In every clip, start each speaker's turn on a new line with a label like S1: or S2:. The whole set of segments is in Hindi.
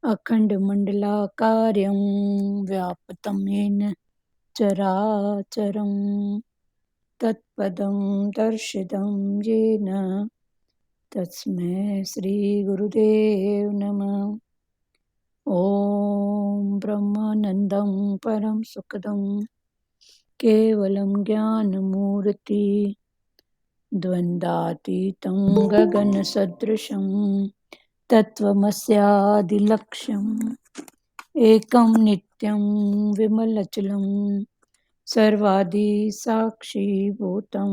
S1: अखण्डमण्डलाकारं व्याप्तं येन चराचरं तत्पदं दर्शितं येन तस्मै श्रीगुरुदेव नमः। ॐ ब्रह्मानन्दं परं सुखदं केवलं ज्ञानमूर्ति द्वन्द्वातीतं गगनसदृशं तत्त्वमस्यादिलक्ष्यम् एकं नित्यं विमलचलं सर्वादिसाक्षिभूतं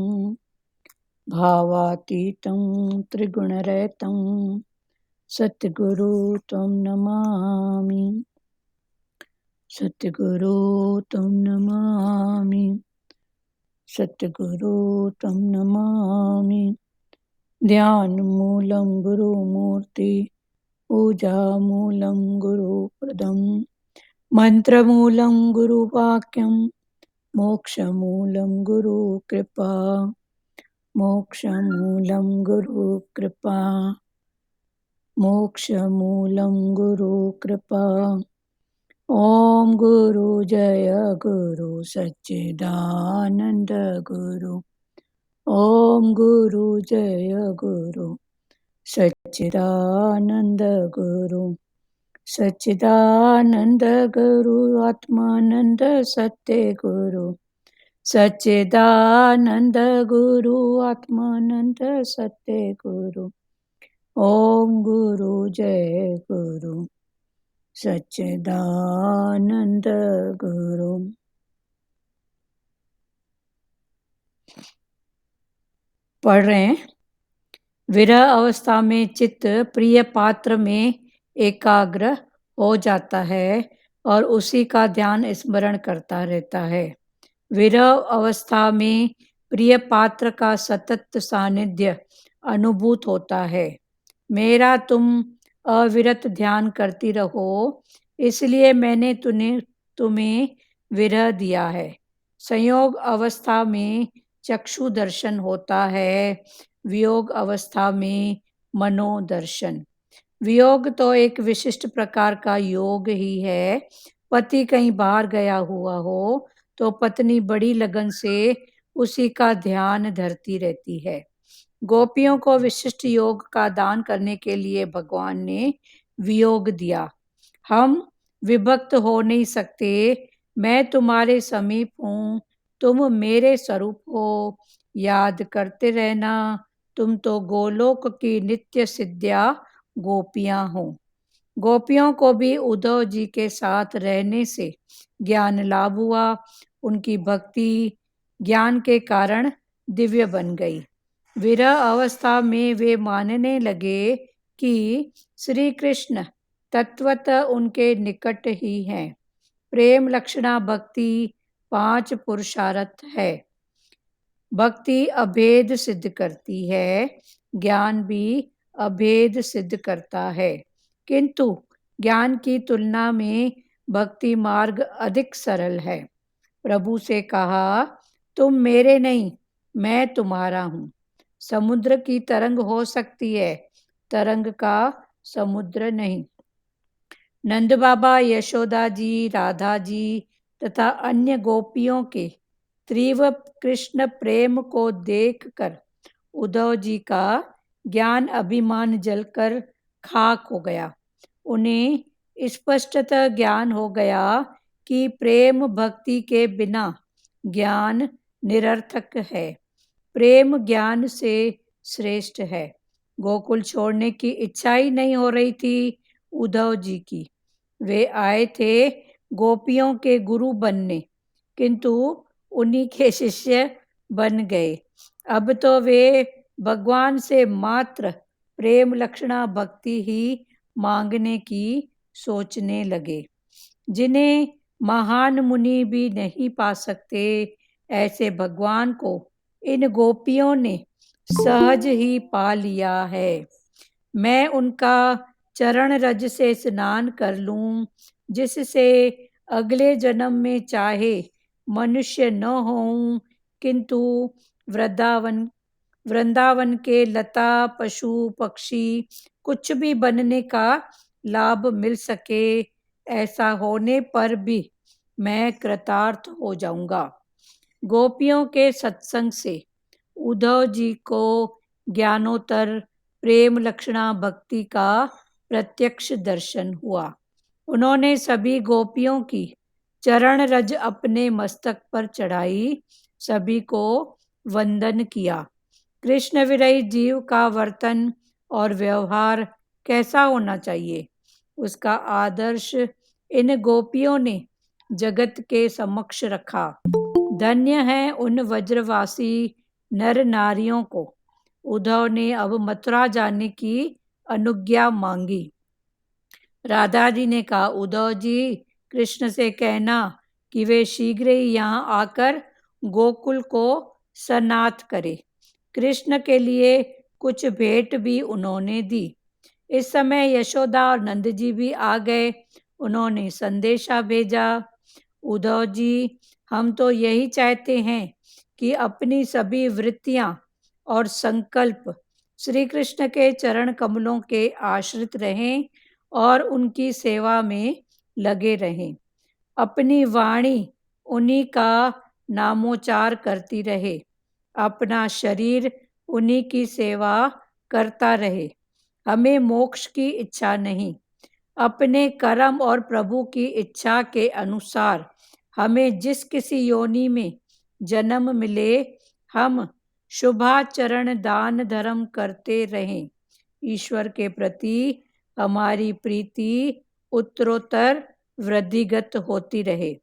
S1: भावातीतं त्रिगुणरहितं सद्गुरु त्वं नमामि। सद्गुरु त्वं नमामि। सद्गुरु त्वं नमामि। ध्यानमूलं गुरुमूर्ति पूजामूलं गुरुप्रदं मन्त्रमूलं गुरुवाक्यं मोक्षमूलं गुरुकृपा। मोक्षमूलं गुरुकृपा। मोक्षमूलं गुरुकृपा। ॐ गुरु जय गुरु सच्चिदानन्द गुरु। ॐ गुरु जय गुरु सच्चिदानन्द गुरु। सच्चिदानन्द गुरु आत्मानन्द सत्य गुरु। सच्चिदानन्द गुरु आत्मानन्द सत्य गुरु। ॐ गुरु जय गुरु सच्चिदानन्द गुरु। पढ़ रहे हैं। विरह अवस्था में चित्त प्रिय पात्र में एकाग्र हो जाता है और उसी का ध्यान स्मरण करता रहता है। विरह अवस्था में प्रिय पात्र का सतत सानिध्य अनुभूत होता है। मेरा तुम अविरत ध्यान करती रहो, इसलिए मैंने तुम्हें विरह दिया है। संयोग अवस्था में चक्षु दर्शन होता है, वियोग अवस्था में मनोदर्शन। वियोग तो एक विशिष्ट प्रकार का योग ही है। पति कहीं बाहर गया हुआ हो तो पत्नी बड़ी लगन से उसी का ध्यान धरती रहती है। गोपियों को विशिष्ट योग का दान करने के लिए भगवान ने वियोग दिया। हम विभक्त हो नहीं सकते। मैं तुम्हारे समीप हूँ, तुम मेरे स्वरूप हो, याद करते रहना। तुम तो गोलोक की नित्य सिद्ध्या गोपियां हो। गोपियों को भी उद्धव जी के साथ रहने से ज्ञान लाभ हुआ। उनकी भक्ति ज्ञान के कारण दिव्य बन गई। विरह अवस्था में वे मानने लगे कि श्री कृष्ण तत्वतः उनके निकट ही हैं। प्रेम लक्षणा भक्ति 5 पुरुषार्थ है। भक्ति अभेद सिद्ध करती है, ज्ञान भी अभेद सिद्ध करता है, किंतु ज्ञान की तुलना में भक्ति मार्ग अधिक सरल है। प्रभु से कहा, तुम मेरे नहीं, मैं तुम्हारा हूँ। समुद्र की तरंग हो सकती है, तरंग का समुद्र नहीं। नंद बाबा, यशोदा जी, राधा जी तथा अन्य गोपियों के तीव्र कृष्ण प्रेम को देखकर उद्धव जी का ज्ञान अभिमान जलकर खाक हो गया। उन्हें स्पष्टतः ज्ञान हो गया कि प्रेम भक्ति के बिना ज्ञान निरर्थक है। प्रेम ज्ञान से श्रेष्ठ है। गोकुल छोड़ने की इच्छा ही नहीं हो रही थी उद्धव जी की। वे आए थे गोपियों के गुरु बनने, किंतु उन्हीं के शिष्य बन गए। अब तो वे भगवान से मात्र प्रेम लक्षणा भक्ति ही मांगने की सोचने लगे। जिन्हें महान मुनि भी नहीं पा सकते, ऐसे भगवान को इन गोपियों ने सहज ही पा लिया है। मैं उनका चरण रज से स्नान कर लूं, जिससे अगले जन्म में चाहे मनुष्य न होऊं, किंतु वृंदावन के लता पशु पक्षी कुछ भी बनने का लाभ मिल सके, ऐसा होने पर भी मैं कृतार्थ हो जाऊंगा। गोपियों के सत्संग से उद्धव जी को ज्ञानोत्तर प्रेम लक्षणा भक्ति का प्रत्यक्ष दर्शन हुआ। उन्होंने सभी गोपियों की चरण रज अपने मस्तक पर चढ़ाई, सभी को वंदन किया। कृष्ण विरही जीव का वर्तन और व्यवहार कैसा होना चाहिए, उसका आदर्श इन गोपियों ने जगत के समक्ष रखा। धन्य है उन वज्रवासी नर नारियों को। उद्धव ने अब मथुरा जाने की अनुज्ञा मांगी। राधा जी ने कहा, उद्धव जी, कृष्ण से कहना कि वे शीघ्र ही यहाँ आकर गोकुल को सनाथ करे। कृष्ण के लिए कुछ भेंट भी उन्होंने दी। इस समय यशोदा और नंद जी भी आ गए। उन्होंने संदेशा भेजा, उद्धव जी, हम तो यही चाहते हैं कि अपनी सभी वृत्तियां और संकल्प श्री कृष्ण के चरण कमलों के आश्रित रहें और उनकी सेवा में लगे रहें। अपनी वाणी उन्हीं का नामोच्चार करती रहे, अपना शरीर उन्हीं की सेवा करता रहे। हमें मोक्ष की इच्छा नहीं, अपने कर्म और प्रभु की इच्छा के अनुसार हमें जिस किसी योनि में जन्म मिले, हम शुभाचरण दान धर्म करते रहें। ईश्वर के प्रति हमारी प्रीति उत्तरोत्तर वृद्धिगत होती रहे।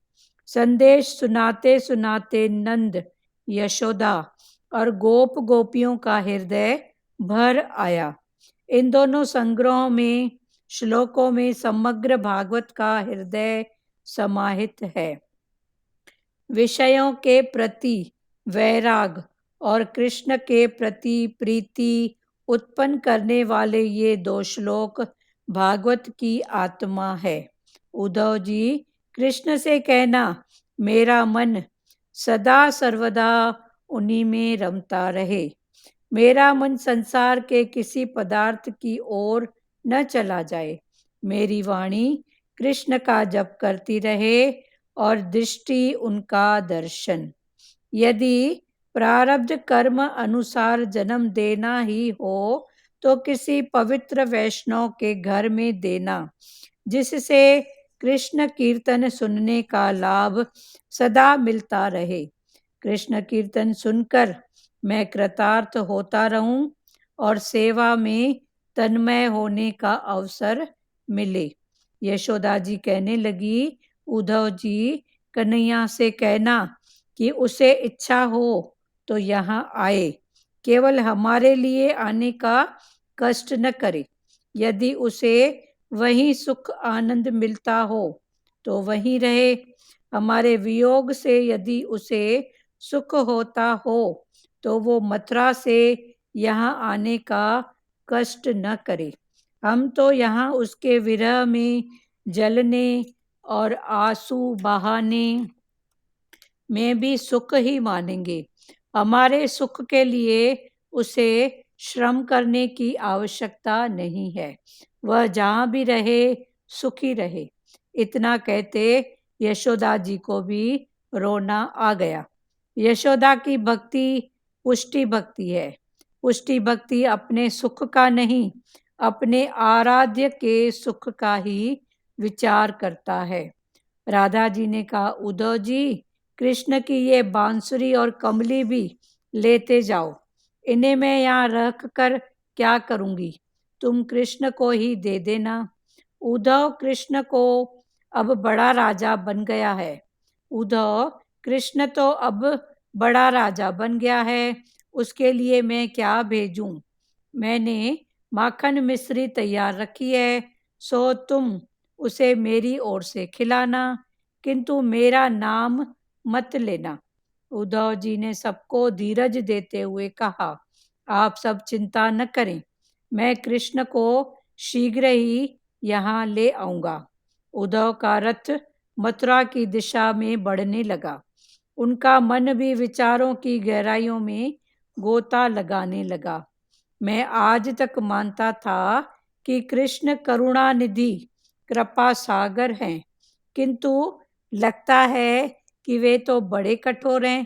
S1: संदेश सुनाते सुनाते नंद, यशोदा और गोप गोपियों का हृदय भर आया। इन दोनों संग्रहों में श्लोकों में समग्र भागवत का हृदय समाहित है। विषयों के प्रति वैराग और कृष्ण के प्रति प्रीति उत्पन्न करने वाले ये दो श्लोक भागवत की आत्मा है। उद्धव जी, कृष्ण से कहना, मेरा मन सदा सर्वदा उन्हीं में रमता रहे। मेरा मन संसार के किसी पदार्थ की ओर न चला जाए। मेरी वाणी कृष्ण का जप करती रहे और दृष्टि उनका दर्शन। यदि प्रारब्ध कर्म अनुसार जन्म देना ही हो तो किसी पवित्र वैष्णव के घर में देना, जिससे कृष्ण कीर्तन सुनने का लाभ सदा मिलता रहे। कृष्ण कीर्तन सुनकर मैं कृतार्थ होता रहूं और सेवा में तन्मय होने का अवसर मिले। यशोदा जी कहने लगी, उद्धव जी, कन्हैया से कहना कि उसे इच्छा हो तो यहाँ आए, केवल हमारे लिए आने का कष्ट न करे। यदि उसे वहीं सुख आनंद मिलता हो तो वहीं रहे। हमारे वियोग से यदि उसे सुख होता हो तो वो मथुरा से यहाँ आने का कष्ट न करे। हम तो यहाँ उसके विरह में जलने और आंसू बहाने में भी सुख ही मानेंगे। हमारे सुख के लिए उसे श्रम करने की आवश्यकता नहीं है। वह जहाँ भी रहे सुखी रहे। इतना कहते यशोदा जी को भी रोना आ गया। यशोदा की भक्ति पुष्टि भक्ति है। पुष्टि भक्ति अपने सुख का नहीं, अपने आराध्य के सुख का ही विचार करता है। राधा जी ने कहा, उद्धव जी, कृष्ण की ये बांसुरी और कमली भी लेते जाओ। इन्हें मैं यहाँ रख कर क्या करूँगी, तुम कृष्ण को ही दे देना। उद्धव कृष्ण को अब बड़ा राजा बन गया है। उद्धव कृष्ण तो अब बड़ा राजा बन गया है, उसके लिए मैं क्या भेजूं? मैंने माखन मिश्री तैयार रखी है, सो तुम उसे मेरी ओर से खिलाना, किंतु मेरा नाम मत लेना। उद्धव जी ने सबको धीरज देते हुए कहा, आप सब चिंता न करें, मैं कृष्ण को शीघ्र ही यहाँ ले आऊंगा। उद्धव का रथ मथुरा की दिशा में बढ़ने लगा। उनका मन भी विचारों की गहराइयों में गोता लगाने लगा। मैं आज तक मानता था कि कृष्ण करुणानिधि कृपा सागर हैं, किंतु लगता है कि वे तो बड़े कठोर हैं।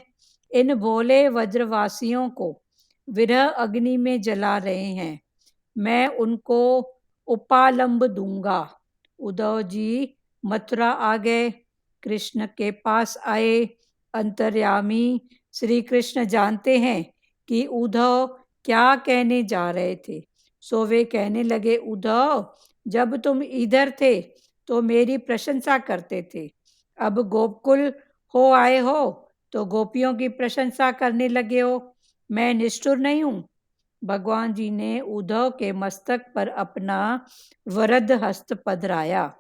S1: इन भोले व्रजवासियों को विरह अग्नि में जला रहे हैं। मैं उनको उपालंब दूंगा। उद्धव जी मथुरा आ गए, कृष्ण के पास आए। अंतर्यामी श्री कृष्ण जानते हैं कि उद्धव क्या कहने जा रहे थे, सो वे कहने लगे, उद्धव, जब तुम इधर थे तो मेरी प्रशंसा करते थे, अब गोकुल हो आए हो तो गोपियों की प्रशंसा करने लगे हो। मैं निष्ठुर नहीं हूं। भगवान जी ने उद्धव के मस्तक पर अपना वरद हस्त पधराया।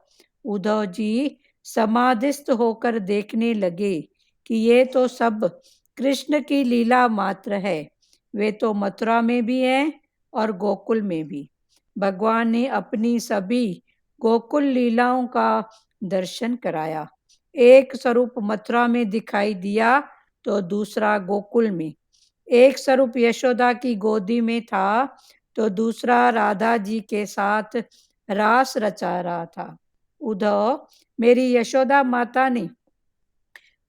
S1: उद्धव जी समाधिस्थ होकर देखने लगे कि ये तो सब कृष्ण की लीला मात्र है। वे तो मथुरा में भी हैं और गोकुल में भी। भगवान ने अपनी सभी गोकुल लीलाओं का दर्शन कराया। एक स्वरूप मथुरा में दिखाई दिया तो दूसरा गोकुल में। एक स्वरूप यशोदा की गोदी में था तो दूसरा राधा जी के साथ रास रचा रहा था। उद्धव, मेरी यशोदा माता ने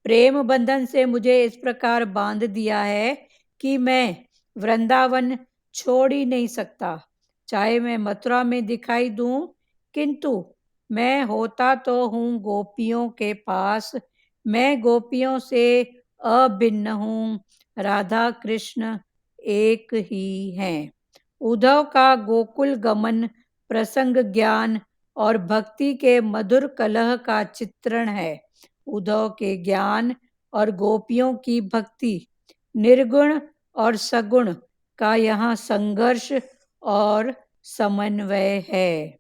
S1: प्रेम बंधन से मुझे इस प्रकार बांध दिया है कि मैं वृंदावन छोड़ ही नहीं सकता। चाहे मैं मथुरा में दिखाई दूं, किंतु मैं होता तो हूँ गोपियों के पास। मैं गोपियों से अभिन्न हूँ। राधा कृष्ण एक ही हैं। उद्धव का गोकुल गमन प्रसंग ज्ञान और भक्ति के मधुर कलह का चित्रण है। उद्धव के ज्ञान और गोपियों की भक्ति, निर्गुण और सगुण का यहाँ संघर्ष और समन्वय है।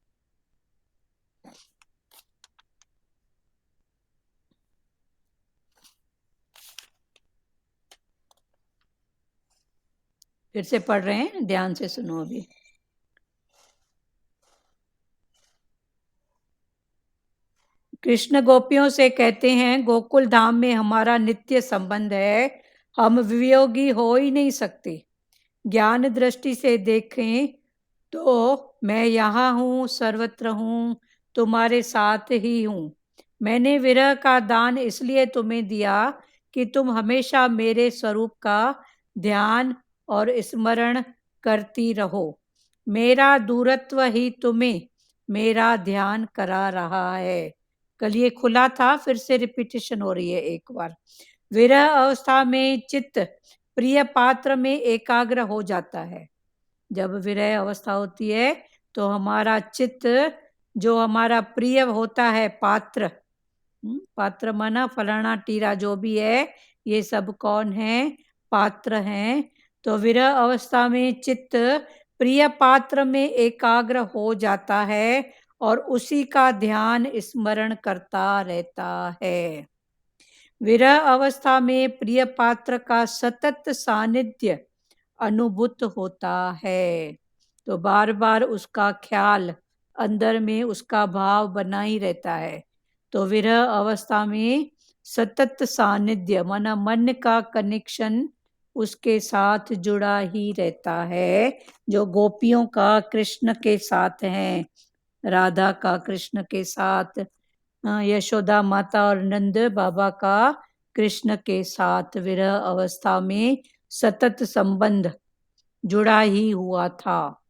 S1: फिर से पढ़ रहे हैं, ध्यान से सुनो अभी। कृष्ण गोपियों से कहते हैं, गोकुल धाम में हमारा नित्य संबंध है, हम वियोगी हो ही नहीं सकते। ज्ञान दृष्टि से देखें तो मैं यहाँ हूँ, सर्वत्र हूँ, तुम्हारे साथ ही हूँ। मैंने विरह का दान इसलिए तुम्हें दिया कि तुम हमेशा मेरे स्वरूप का ध्यान और स्मरण करती रहो। मेरा दूरत्व ही तुम्हें मेरा ध्यान करा रहा है। कल ये खुला था, फिर से रिपीटिशन हो रही है एक बार। विरह अवस्था में चित्त प्रिय पात्र में एकाग्र हो जाता है। जब विरह अवस्था होती है तो हमारा चित्त, जो हमारा प्रिय होता है पात्र, पात्र माना फलाना टीरा जो भी है, ये सब कौन है? पात्र हैं। तो विरह अवस्था में चित्त प्रिय पात्र में एकाग्र हो जाता है और उसी का ध्यान स्मरण करता रहता है। विरह अवस्था में प्रिय पात्र का सतत सानिध्य अनुभूत होता है, तो बार बार उसका ख्याल, अंदर में उसका भाव बना ही रहता है। तो विरह अवस्था में सतत सानिध्य माना मन का कनेक्शन उसके साथ जुड़ा ही रहता है, जो गोपियों का कृष्ण के साथ है, राधा का कृष्ण के साथ, यशोदा माता और नंद बाबा का कृष्ण के साथ विरह अवस्था में सतत संबंध जुड़ा ही हुआ था।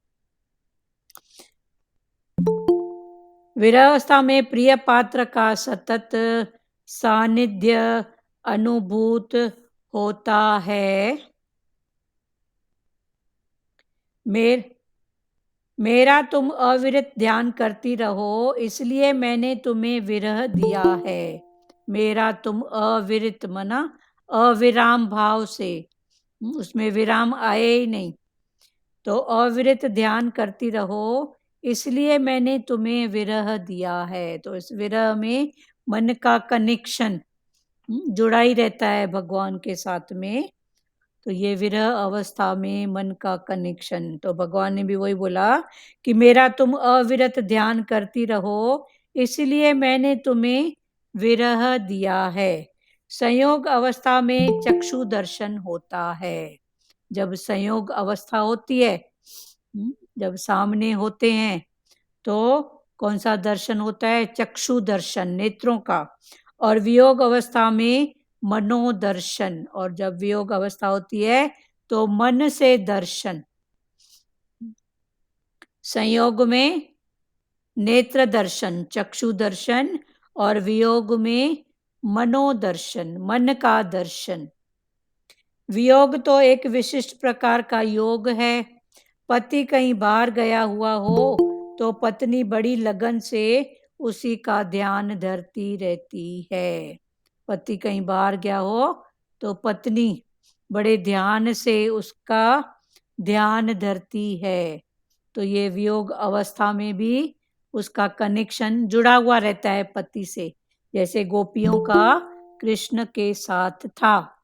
S1: विरह अवस्था में प्रिय पात्र का सतत सानिध्य अनुभूत होता है। मेरा तुम अविरत ध्यान करती रहो, इसलिए मैंने तुम्हें विरह दिया है। मेरा तुम अविरत मना अविराम भाव से, उसमें विराम आए ही नहीं, तो अविरत ध्यान करती रहो, इसलिए मैंने तुम्हें विरह दिया है। तो इस विरह में मन का कनेक्शन जुड़ा ही रहता है भगवान के साथ में। तो ये विरह अवस्था में मन का कनेक्शन, तो भगवान ने भी वही बोला कि मेरा तुम अविरत ध्यान करती रहो, इसलिए मैंने तुम्हें विरह दिया है। संयोग अवस्था में चक्षु दर्शन होता है। जब संयोग अवस्था होती है, जब सामने होते हैं तो कौन सा दर्शन होता है? चक्षु दर्शन, नेत्रों का। और वियोग अवस्था में मनोदर्शन, और जब वियोग अवस्था होती है तो मन से दर्शन। संयोग में नेत्र दर्शन, चक्षु दर्शन, और वियोग में मनोदर्शन, मन का दर्शन। वियोग तो एक विशिष्ट प्रकार का योग है। पति कहीं बाहर गया हुआ हो तो पत्नी बड़ी लगन से उसी का ध्यान धरती रहती है। पति कहीं बाहर गया हो तो पत्नी बड़े ध्यान से उसका ध्यान धरती है। तो ये वियोग अवस्था में भी उसका कनेक्शन जुड़ा हुआ रहता है पति से, जैसे गोपियों का कृष्ण के साथ था।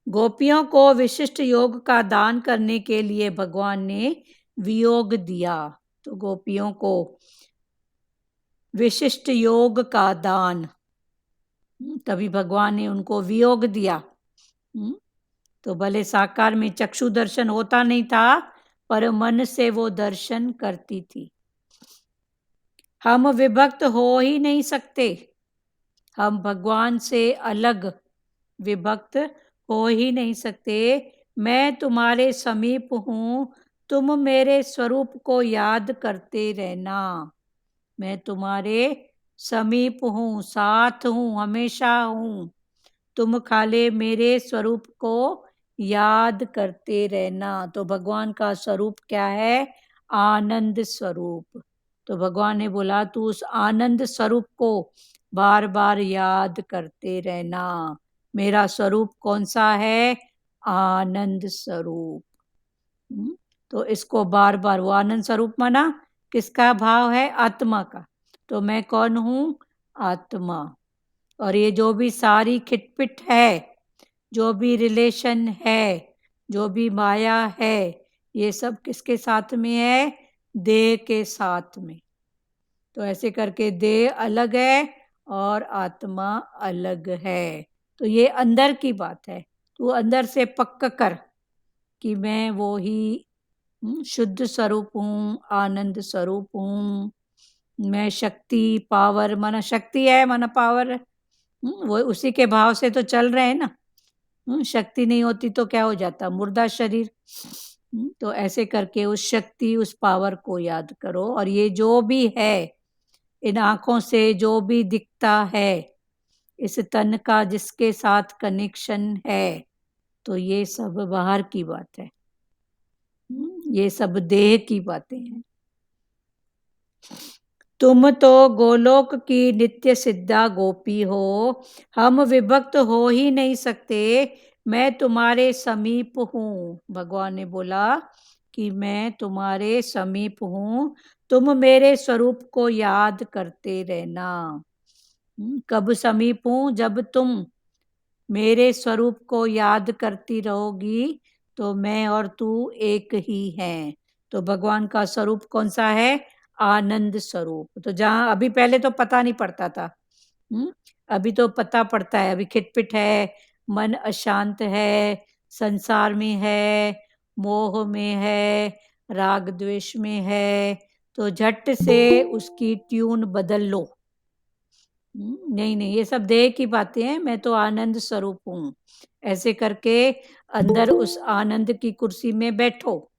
S1: गोपियों को विशिष्ट योग का दान करने के लिए भगवान ने वियोग दिया। तो गोपियों को विशिष्ट योग का दान, तभी भगवान ने उनको वियोग दिया। तो भले साकार में चक्षु दर्शन होता नहीं था, पर मन से वो दर्शन करती थी। हम विभक्त हो ही नहीं सकते, हम भगवान से अलग विभक्त हो ही नहीं सकते। मैं तुम्हारे समीप हूँ, तुम मेरे स्वरूप को याद करते रहना। मैं तुम्हारे समीप हूँ, साथ हूँ, हमेशा हूँ, तुम खाली मेरे स्वरूप को याद करते रहना। तो भगवान का स्वरूप क्या है? आनंद स्वरूप। तो भगवान ने बोला तू उस आनंद स्वरूप को बार बार याद करते रहना। मेरा स्वरूप कौन सा है? आनंद स्वरूप। तो इसको बार बार, वो आनंद स्वरूप माना किसका भाव है? आत्मा का। तो मैं कौन हूँ? आत्मा। और ये जो भी सारी खिटपिट है, जो भी रिलेशन है, जो भी माया है, ये सब किसके साथ में है? देह के साथ में। तो ऐसे करके देह अलग है और आत्मा अलग है। तो ये अंदर की बात है। तू अंदर से पक्का कर कि मैं वो ही शुद्ध स्वरूप हूँ, आनंद स्वरूप हूँ। मैं शक्ति, पावर, माना शक्ति है, माना पावर, वो उसी के भाव से तो चल रहे हैं ना। शक्ति नहीं होती तो क्या हो जाता? मुर्दा शरीर। तो ऐसे करके उस शक्ति, उस पावर को याद करो। और ये जो भी है, इन आंखों से जो भी दिखता है, इस तन का जिसके साथ कनेक्शन है, तो ये सब बाहर की बात है। ये सब देह की बातें हैं। तुम तो गोलोक की नित्य सिद्धा गोपी हो, हम विभक्त हो ही नहीं सकते। मैं तुम्हारे समीप हूँ। भगवान ने बोला कि मैं तुम्हारे समीप हूँ, तुम मेरे स्वरूप को याद करते रहना। कब समीप हूँ? जब तुम मेरे स्वरूप को याद करती रहोगी तो मैं और तू एक ही हैं। तो भगवान का स्वरूप कौन सा है? आनंद स्वरूप। तो जहाँ अभी पहले तो पता नहीं पड़ता था, अभी तो पता पड़ता है। अभी खिटपिट है, मन अशांत है, संसार में है, मोह में है, राग द्वेष में है, तो झट से उसकी ट्यून बदल लो। नहीं नहीं, ये सब देह की बातें हैं, मैं तो आनंद स्वरूप हूँ। ऐसे करके अंदर उस आनंद की कुर्सी में बैठो।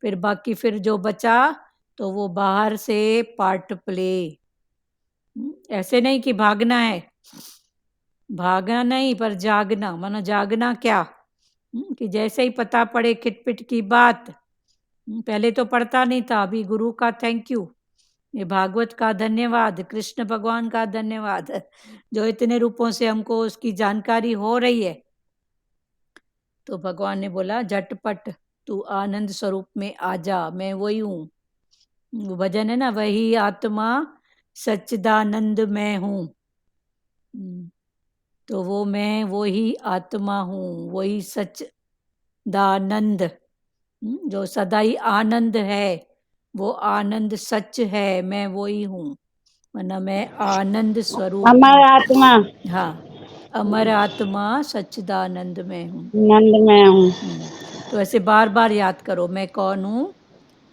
S1: फिर बाकी फिर जो बचा तो वो बाहर से पार्ट प्ले। ऐसे नहीं कि भागना है, भागना नहीं, पर जागना। माना जागना क्या? कि जैसे ही पता पड़े खिटपिट की बात, पहले तो पढ़ता नहीं था, अभी गुरु का थैंक यू, ये भागवत का धन्यवाद, कृष्ण भगवान का धन्यवाद, जो इतने रूपों से हमको उसकी जानकारी हो रही है। तो भगवान ने बोला झटपट तू आनंद स्वरूप में आ जा, मैं वही हूँ। वो भजन है ना, वही आत्मा सच्चिदानंद में हूँ। तो वो मैं वही आत्मा हूँ, वही सच्चिदानंद, जो सदा ही आनंद है। वो आनंद सच है, मैं वही हूँ, वरना मैं आनंद स्वरूप
S2: अमर आत्मा।
S1: हाँ, अमर आत्मा सच्चिदानंद में हूँ,
S2: नंद में हूँ।
S1: तो ऐसे बार बार याद करो, मैं कौन हूँ?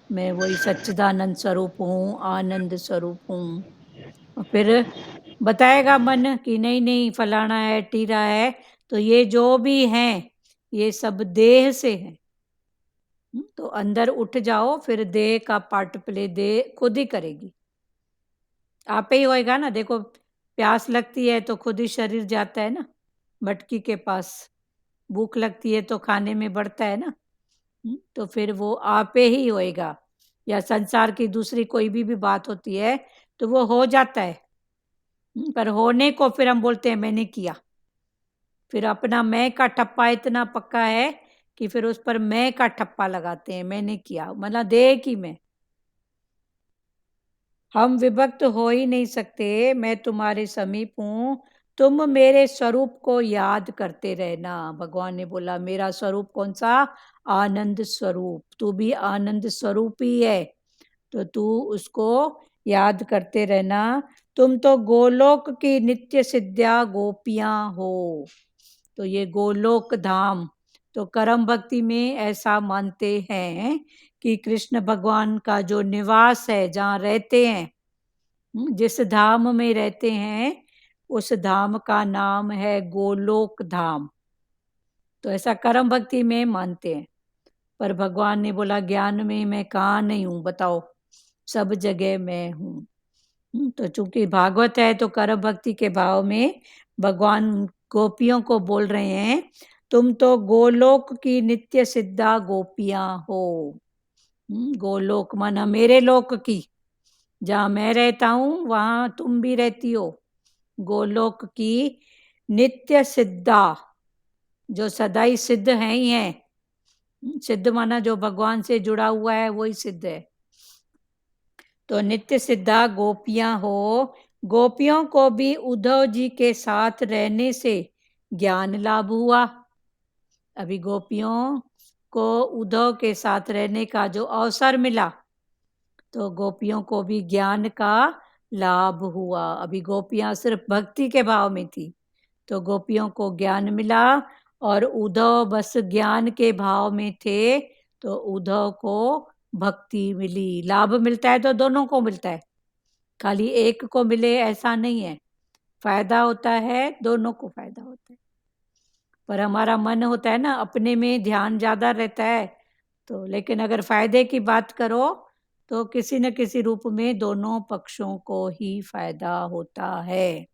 S1: मैं वही सच्चिदानंद स्वरूप हूँ, आनंद स्वरूप हूँ। और फिर बताएगा मन कि नहीं नहीं फलाना है, टीरा है, तो ये जो भी हैं ये सब देह से है। तो अंदर उठ जाओ, फिर देह का पार्ट प्ले देह खुद ही करेगी, आप ही होएगा ना। देखो प्यास लगती है तो खुद ही शरीर जाता है ना मटकी के पास, भूख लगती है तो खाने में बढ़ता है ना। तो फिर वो आप ही होएगा। या संसार की दूसरी कोई भी बात होती है तो वो हो जाता है। पर होने को फिर हम बोलते हैं मैंने किया, फिर अपना मैं का ठप्पा इतना पक्का है कि फिर उस पर मैं का ठप्पा लगाते हैं, मैंने किया मतलब देह की मैं। हम विभक्त हो ही नहीं सकते, मैं तुम्हारे समीप हूँ, तुम मेरे स्वरूप को याद करते रहना। भगवान ने बोला मेरा स्वरूप कौन सा? आनंद स्वरूप। तू भी आनंद स्वरूप ही है, तो तू उसको याद करते रहना। तुम तो गोलोक की नित्य सिद्ध्या गोपियां हो। तो ये गोलोक धाम, तो कर्म भक्ति में ऐसा मानते हैं कि कृष्ण भगवान का जो निवास है, जहाँ रहते हैं, जिस धाम में रहते हैं, उस धाम का नाम है गोलोक धाम। तो ऐसा कर्म भक्ति में मानते हैं। पर भगवान ने बोला ज्ञान में मैं कहाँ नहीं हूँ, बताओ, सब जगह मैं हूँ। तो चूंकि भागवत है तो कर्म भक्ति के भाव में भगवान गोपियों को बोल रहे हैं तुम तो गोलोक की नित्य सिद्धा गोपियां हो। गोलोक माना मेरे लोक की, जहाँ मैं रहता हूँ वहां तुम भी रहती हो। गोलोक की नित्य सिद्धा, जो सदा ही सिद्ध है ही है। सिद्ध माना जो भगवान से जुड़ा हुआ है वही सिद्ध है। तो नित्य सिद्धा गोपियां हो। गोपियों को भी उद्धव जी के साथ रहने से ज्ञान लाभ हुआ। अभी गोपियों को उद्धव के साथ रहने का जो अवसर मिला, तो गोपियों को भी ज्ञान का लाभ हुआ। अभी गोपियां सिर्फ भक्ति के भाव में थी, तो गोपियों को ज्ञान मिला, और उद्धव बस ज्ञान के भाव में थे, तो उद्धव को भक्ति मिली। लाभ मिलता है तो दोनों को मिलता है, खाली एक को मिले ऐसा नहीं है। फायदा होता है, दोनों को फायदा होता है। पर हमारा मन होता है ना, अपने में ध्यान ज्यादा रहता है। तो लेकिन अगर फायदे की बात करो तो किसी न किसी रूप में दोनों पक्षों को ही फायदा होता है।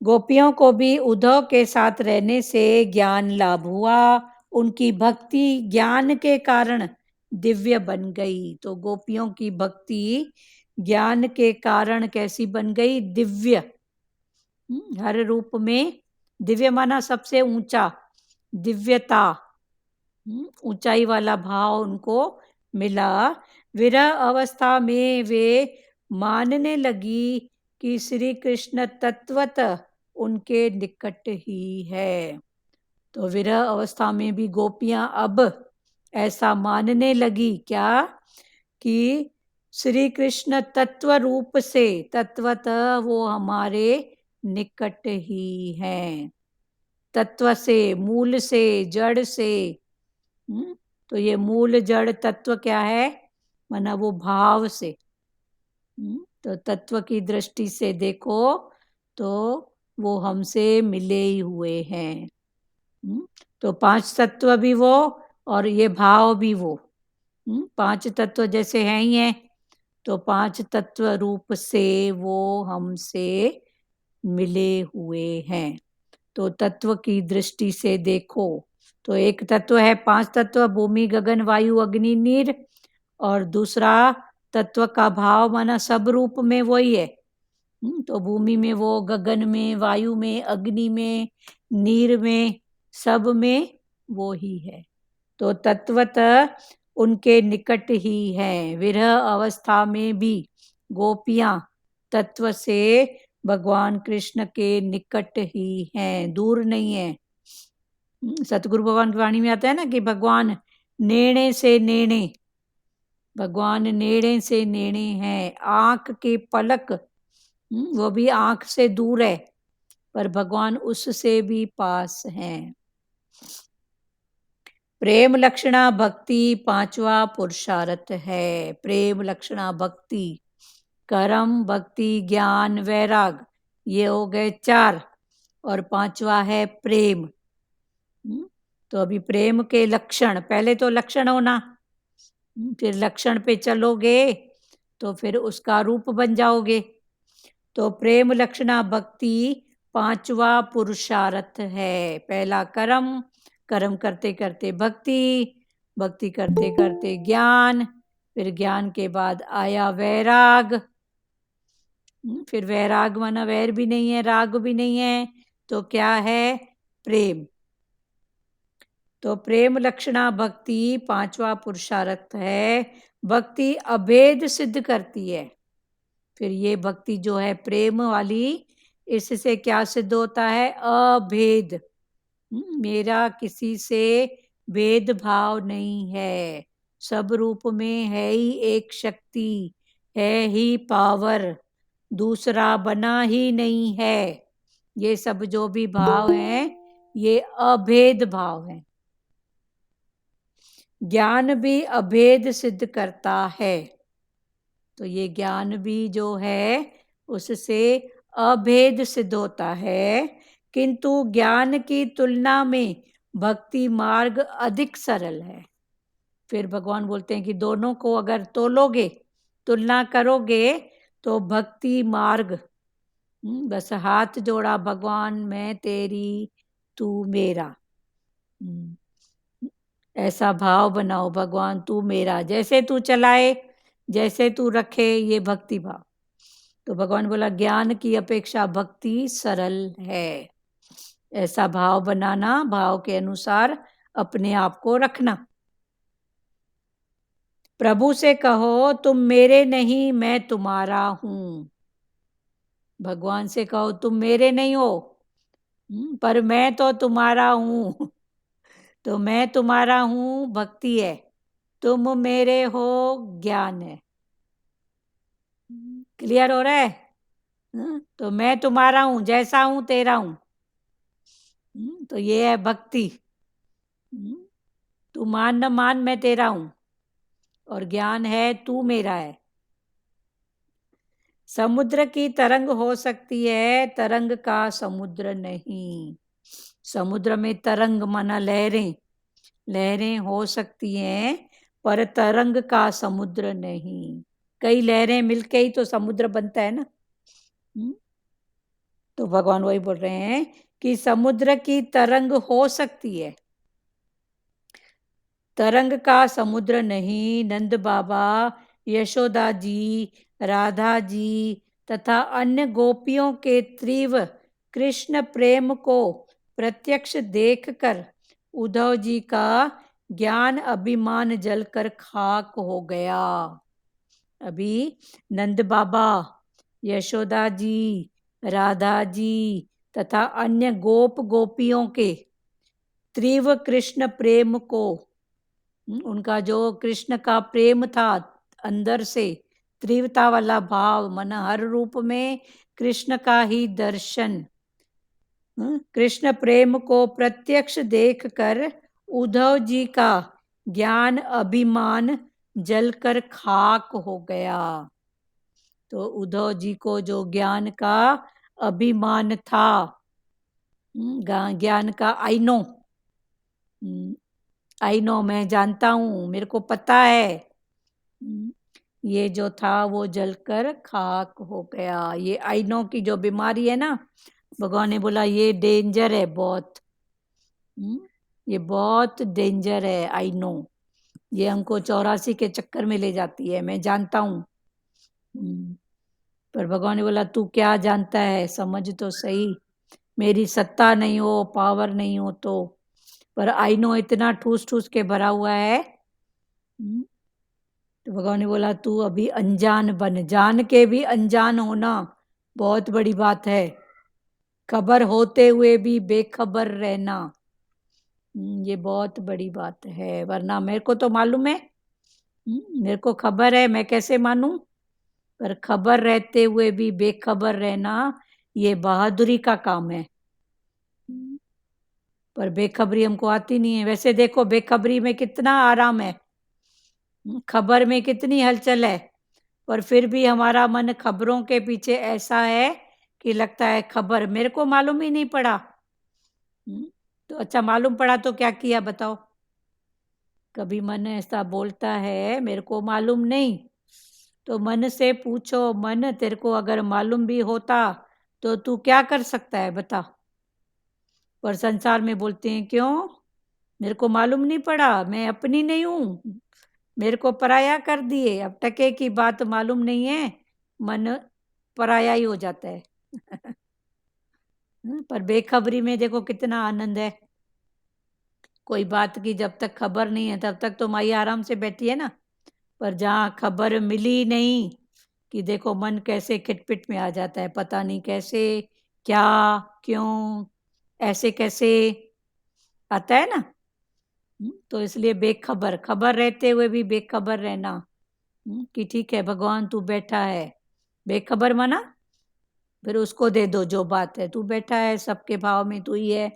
S1: गोपियों को भी उद्धव के साथ रहने से ज्ञान लाभ हुआ। उनकी भक्ति ज्ञान के कारण दिव्य बन गई। तो गोपियों की भक्ति ज्ञान के कारण कैसी बन गई? दिव्य। हर रूप में दिव्य माना सबसे ऊंचा, दिव्यता, ऊंचाई वाला भाव उनको मिला। विरह अवस्था में वे मानने लगी कि श्री कृष्ण तत्वतः उनके निकट ही है। तो विरह अवस्था में भी गोपियां अब ऐसा मानने लगी क्या? कि श्री कृष्ण तत्व रूप से, तत्वतः वो हमारे निकट ही हैं। तत्व से, मूल से, जड़ से। तो ये मूल जड़ तत्व क्या है? माना वो भाव से। तो तत्व की दृष्टि से देखो तो वो हमसे मिले ही हुए हैं। तो पांच तत्व भी वो और ये भाव भी वो। पांच तत्व जैसे हैं ही हैं, तो पांच तत्व रूप से वो हमसे मिले हुए हैं। तो तत्व की दृष्टि से देखो तो एक तत्व है, पांच तत्व, भूमि गगन वायु अग्नि नीर, और दूसरा तत्व का भाव माना सब रूप में वही है। तो भूमि में वो, गगन में, वायु में, अग्नि में, नीर में, सब में वो ही है। तो तत्वतः उनके निकट ही है। विरह अवस्था में भी गोपियां तत्व से भगवान कृष्ण के निकट ही हैं, दूर नहीं है। सतगुरु भगवान की वाणी में आता है ना कि भगवान नेड़े से नेड़े, भगवान नेड़े से नेड़े हैं। आंख की पलक, वो भी आंख से दूर है, पर भगवान उससे भी पास हैं। प्रेम लक्षणा भक्ति 5वां पुरुषार्थ है। प्रेम लक्षणा भक्ति, कर्म, भक्ति, ज्ञान, वैराग, ये हो गए 4 और 5वां है प्रेम। तो अभी प्रेम के लक्षण, पहले तो लक्षण होना, फिर लक्षण पे चलोगे तो फिर उसका रूप बन जाओगे। तो प्रेम लक्षणा भक्ति 5वां पुरुषार्थ है। पहला कर्म, कर्म करते करते भक्ति, भक्ति करते करते ज्ञान, फिर ज्ञान के बाद आया वैराग, फिर वैराग माना वैर भी नहीं है, राग भी नहीं है, तो क्या है? प्रेम। तो प्रेम लक्षणा भक्ति 5वां पुरुषार्थ है। भक्ति अभेद सिद्ध करती है। फिर ये भक्ति जो है प्रेम वाली, इससे क्या सिद्ध होता है? अभेद। मेरा किसी से भेदभाव नहीं है, सब रूप में है ही एक शक्ति, है ही पावर, दूसरा बना ही नहीं है। ये सब जो भी भाव हैं ये अभेद भाव है। ज्ञान भी अभेद सिद्ध करता है। तो ये ज्ञान भी जो है उससे अभेद सिद्ध होता है, किंतु ज्ञान की तुलना में भक्ति मार्ग अधिक सरल है। फिर भगवान बोलते हैं कि दोनों को अगर तोलोगे, तुलना करोगे, तो भक्ति मार्ग, बस हाथ जोड़ा भगवान, मैं तेरी तू मेरा, ऐसा भाव बनाओ, भगवान तू मेरा, जैसे तू चलाए, जैसे तू रखे, ये भक्ति भाव। तो भगवान बोला ज्ञान की अपेक्षा भक्ति सरल है। ऐसा भाव बनाना, भाव के अनुसार अपने आप को रखना। प्रभु से कहो तुम मेरे नहीं, मैं तुम्हारा हूं। भगवान से कहो तुम मेरे नहीं हो, पर मैं तो तुम्हारा हूं। तो मैं तुम्हारा हूं भक्ति है, तुम मेरे हो ज्ञान है। क्लियर हो रहा है? तो मैं तुम्हारा हूं, जैसा हूं तेरा हूं, तो ये है भक्ति। तू मान न मान, मैं तेरा हूं, और ज्ञान है तू मेरा है। समुद्र की तरंग हो सकती है, तरंग का समुद्र नहीं। समुद्र में तरंग माना लहरें, लहरें हो सकती हैं, पर तरंग का समुद्र नहीं। कई लहरें मिलके ही तो समुद्र बनता है ना। तो भगवान वही बोल रहे हैं कि समुद्र की तरंग हो सकती है, तरंग का समुद्र नहीं। नंद बाबा, यशोदा जी, राधा जी तथा अन्य गोपियों के तीव्र कृष्ण प्रेम को प्रत्यक्ष देखकर उद्धव जी का ज्ञान अभिमान जलकर खाक हो गया। अभी नंद बाबा, यशोदा जी, राधा जी तथा अन्य गोप गोपियों के तीव्र कृष्ण प्रेम को, उनका जो कृष्ण का प्रेम था अंदर से, तीव्रता वाला भाव, मन हर रूप में कृष्ण का ही दर्शन, कृष्ण प्रेम को प्रत्यक्ष देखकर उद्धव जी का ज्ञान अभिमान जलकर खाक हो गया। तो उद्धव जी को जो ज्ञान का अभिमान था, ज्ञान का आई नो, मैं जानता हूं, मेरे को पता है, ये जो था वो जलकर खाक हो गया। ये आई नो की जो बीमारी है ना, भगवान ने बोला ये डेंजर है बहुत, ये बहुत डेंजर है आई नो। ये हमको 84 के चक्कर में ले जाती है, मैं जानता हूँ। पर भगवान ने बोला तू क्या जानता है, समझ तो सही, मेरी सत्ता नहीं हो, पावर नहीं हो तो, पर आई नो इतना ठूस ठूस के भरा हुआ है। तो भगवान ने बोला तू अभी अनजान बन, जान के भी अनजान होना बहुत बड़ी बात है, खबर होते हुए भी बेखबर रहना, ये बहुत बड़ी बात है। वरना मेरे को तो मालूम है, मेरे को खबर है, मैं कैसे मानूं? पर खबर रहते हुए भी बेखबर रहना, ये बहादुरी का काम है। पर बेखबरी हमको आती नहीं है। वैसे देखो बेखबरी में कितना आराम है, खबर में कितनी हलचल है, पर फिर भी हमारा मन खबरों के पीछे ऐसा है कि लगता है खबर मेरे को मालूम ही नहीं पड़ा। तो अच्छा मालूम पड़ा तो क्या किया बताओ? कभी मन ऐसा बोलता है मेरे को मालूम नहीं, तो मन से पूछो, मन तेरे को अगर मालूम भी होता तो तू क्या कर सकता है बता? पर संसार में बोलते हैं क्यों, मेरे को मालूम नहीं पड़ा, मैं अपनी नहीं हूं, मेरे को पराया कर दिए। अब टके की बात मालूम नहीं है, मन पराया ही हो जाता है। पर बेखबरी में देखो कितना आनंद है। कोई बात की जब तक खबर नहीं है तब तक तो माई आराम से बैठी है ना, पर जहाँ खबर मिली नहीं कि देखो मन कैसे खिटपिट में आ जाता है, पता नहीं कैसे, क्या, क्यों, ऐसे कैसे आता है ना। तो इसलिए बेखबर, खबर रहते हुए भी बेखबर रहना, कि ठीक है भगवान तू बैठा है। बेखबर माना फिर उसको दे दो जो बात है, तू बैठा है सबके भाव में तू ही है,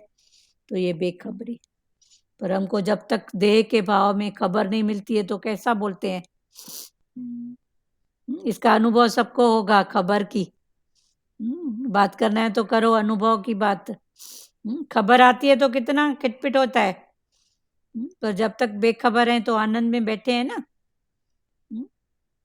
S1: तो ये बेखबरी। पर हमको जब तक देह के भाव में खबर नहीं मिलती है तो कैसा बोलते हैं। इसका अनुभव सबको होगा खबर की। बात करना है तो करो अनुभव की बात। खबर आती है तो कितना खिटपिट होता है, पर जब तक बेखबर है तो आनंद में बैठे हैं ना।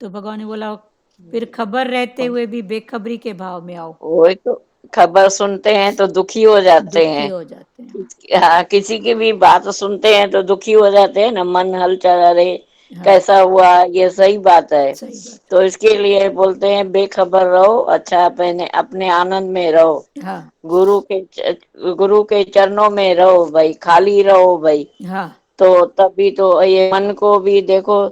S1: तो भगवान ने बोला फिर खबर रहते हुए भी बेखबरी के भाव में आओ।
S2: वही तो, खबर सुनते हैं तो दुखी हो जाते
S1: दुखी
S2: हैं।
S1: हो जाते हैं।
S2: हाँ, किसी की भी बात सुनते हैं तो दुखी हो जाते हैं ना, मन हलचल, अरे
S1: हाँ
S2: कैसा हुआ, ये सही बात है।
S1: सही बात
S2: तो इसके लिए बोलते हैं बेखबर रहो, अच्छा अपने अपने आनंद में रहो,
S1: है। हाँ
S2: गुरु के चरणों में रहो भाई, खाली रहो भाई।
S1: हाँ
S2: तो तभी तो ये मन को भी देखो,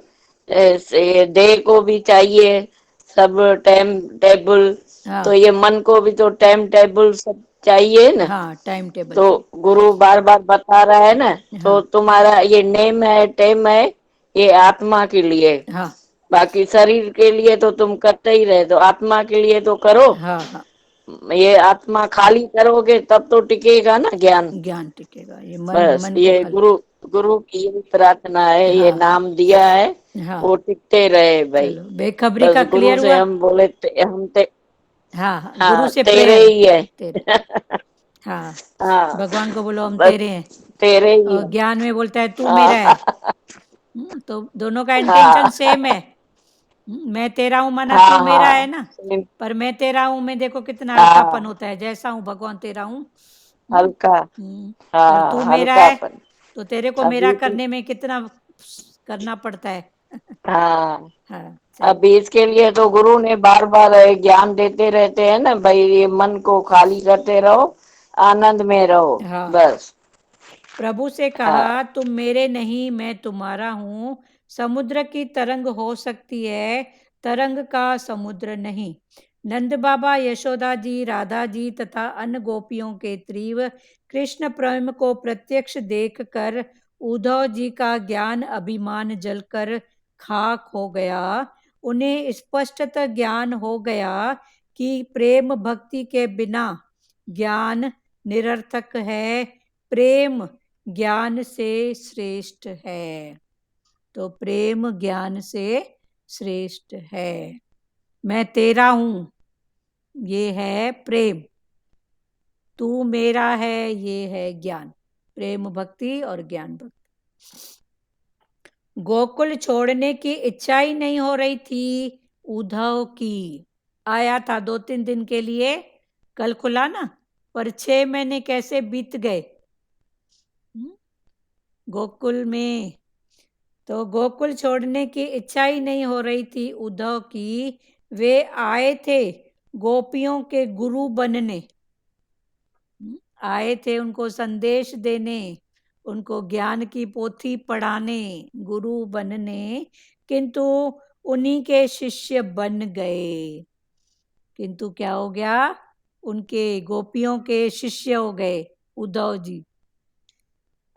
S2: ऐसे देह को भी चाहिए सब टाइम टेबल, तो
S1: हाँ
S2: ये मन को भी तो टाइम टेबल सब चाहिए ना।
S1: हाँ टाइम टेबल
S2: तो
S1: चाहिए।
S2: गुरु बार बार बता रहा है ना, तो
S1: हाँ
S2: तुम्हारा ये नेम है, टेम है, ये आत्मा के लिए।
S1: हाँ
S2: बाकी शरीर के लिए तो तुम करते ही रहे, तो आत्मा के लिए तो करो।
S1: हाँ हाँ
S2: ये आत्मा खाली करोगे तब तो टिकेगा ना ज्ञान।
S1: ज्ञान टिकेगा, ये मन
S2: बस
S1: मन को
S2: ये
S1: खाली।
S2: गुरु गुरु की यही प्रार्थना है, ये
S1: हाँ
S2: नाम दिया है,
S1: हाँ
S2: वो टिकते रहे भाई।
S1: चलो बेखबरी
S2: बस
S1: का
S2: गुरु
S1: क्लियर
S2: से
S1: हुआ।
S2: हम बोले
S1: हाँ हाँ गुरु
S2: हाँ
S1: से
S2: तेरे
S1: प्रेयर,
S2: ही है।
S1: तेरे। हाँ
S2: हाँ
S1: भगवान को बोलो हम
S2: बस
S1: तेरे हैं,
S2: तेरे ही
S1: और
S2: है।
S1: ज्ञान में बोलता है तू मेरा है।
S2: हाँ
S1: तो दोनों का इंटेंशन
S2: हाँ
S1: सेम है। मैं तेरा हूं माना तू
S2: हाँ
S1: मेरा है
S2: हाँ
S1: ना, पर मैं तेरा हूं में देखो कितना हल्कापन
S2: हाँ,
S1: होता है, जैसा हूं भगवान तेरा हूं।
S2: हल्का,
S1: पर तू
S2: हाँ
S1: मेरा है
S2: हल्कापन।
S1: तो तेरे को मेरा
S2: अभी भी
S1: करने में कितना करना पड़ता है।
S2: हाँ,
S1: हाँ चलो।
S2: अभी इसके लिए तो गुरु ने बार बार ज्ञान देते रहते हैं ना भाई, ये मन को खाली करते रहो, आनंद में रहो।
S1: हाँ
S2: बस।
S1: प्रभु से
S2: हाँ
S1: कहा तुम मेरे नहीं मैं तुम्हारा हूं। समुद्र की तरंग हो सकती है, तरंग का समुद्र नहीं। नंद बाबा, यशोदा जी, राधा जी तथा अन्य गोपियों के तीव्र कृष्ण प्रेम को प्रत्यक्ष देखकर उद्धव जी का ज्ञान अभिमान जलकर खाक हो गया। उन्हें स्पष्टतः ज्ञान हो गया कि प्रेम भक्ति के बिना ज्ञान निरर्थक है, प्रेम ज्ञान से श्रेष्ठ है। तो प्रेम ज्ञान से श्रेष्ठ है। मैं तेरा हूं, ये है प्रेम। तू मेरा है, ये है ज्ञान। प्रेम भक्ति और ज्ञान भक्ति। गोकुल छोड़ने की इच्छा ही नहीं हो रही थी उद्धव की। आया था 2-3 दिन के लिए, कल खुला ना, पर 6 महीने कैसे बीत गए गोकुल में। तो गोकुल छोड़ने की इच्छा ही नहीं हो रही थी उद्धव की। वे आए थे गोपियों के गुरु बनने, आए थे उनको संदेश देने, उनको ज्ञान की पोथी पढ़ाने, गुरु बनने, किंतु उन्हीं के शिष्य बन गए। किंतु क्या हो गया, उनके गोपियों के शिष्य हो गए उद्धव जी।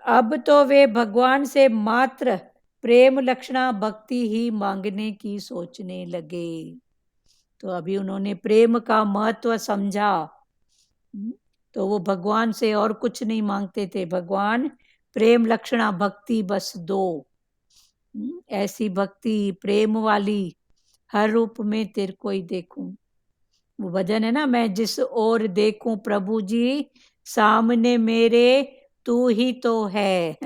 S1: अब तो वे भगवान से मात्र प्रेम लक्षणा भक्ति ही मांगने की सोचने लगे। तो अभी उन्होंने प्रेम का महत्व समझा। तो वो भगवान से और कुछ नहीं मांगते थे, भगवान प्रेम लक्षणा भक्ति बस दो। ऐसी भक्ति प्रेम वाली, हर रूप में तेरे को ही देखूं। वो भजन है ना, मैं जिस ओर देखूं प्रभु जी सामने मेरे तू ही तो है।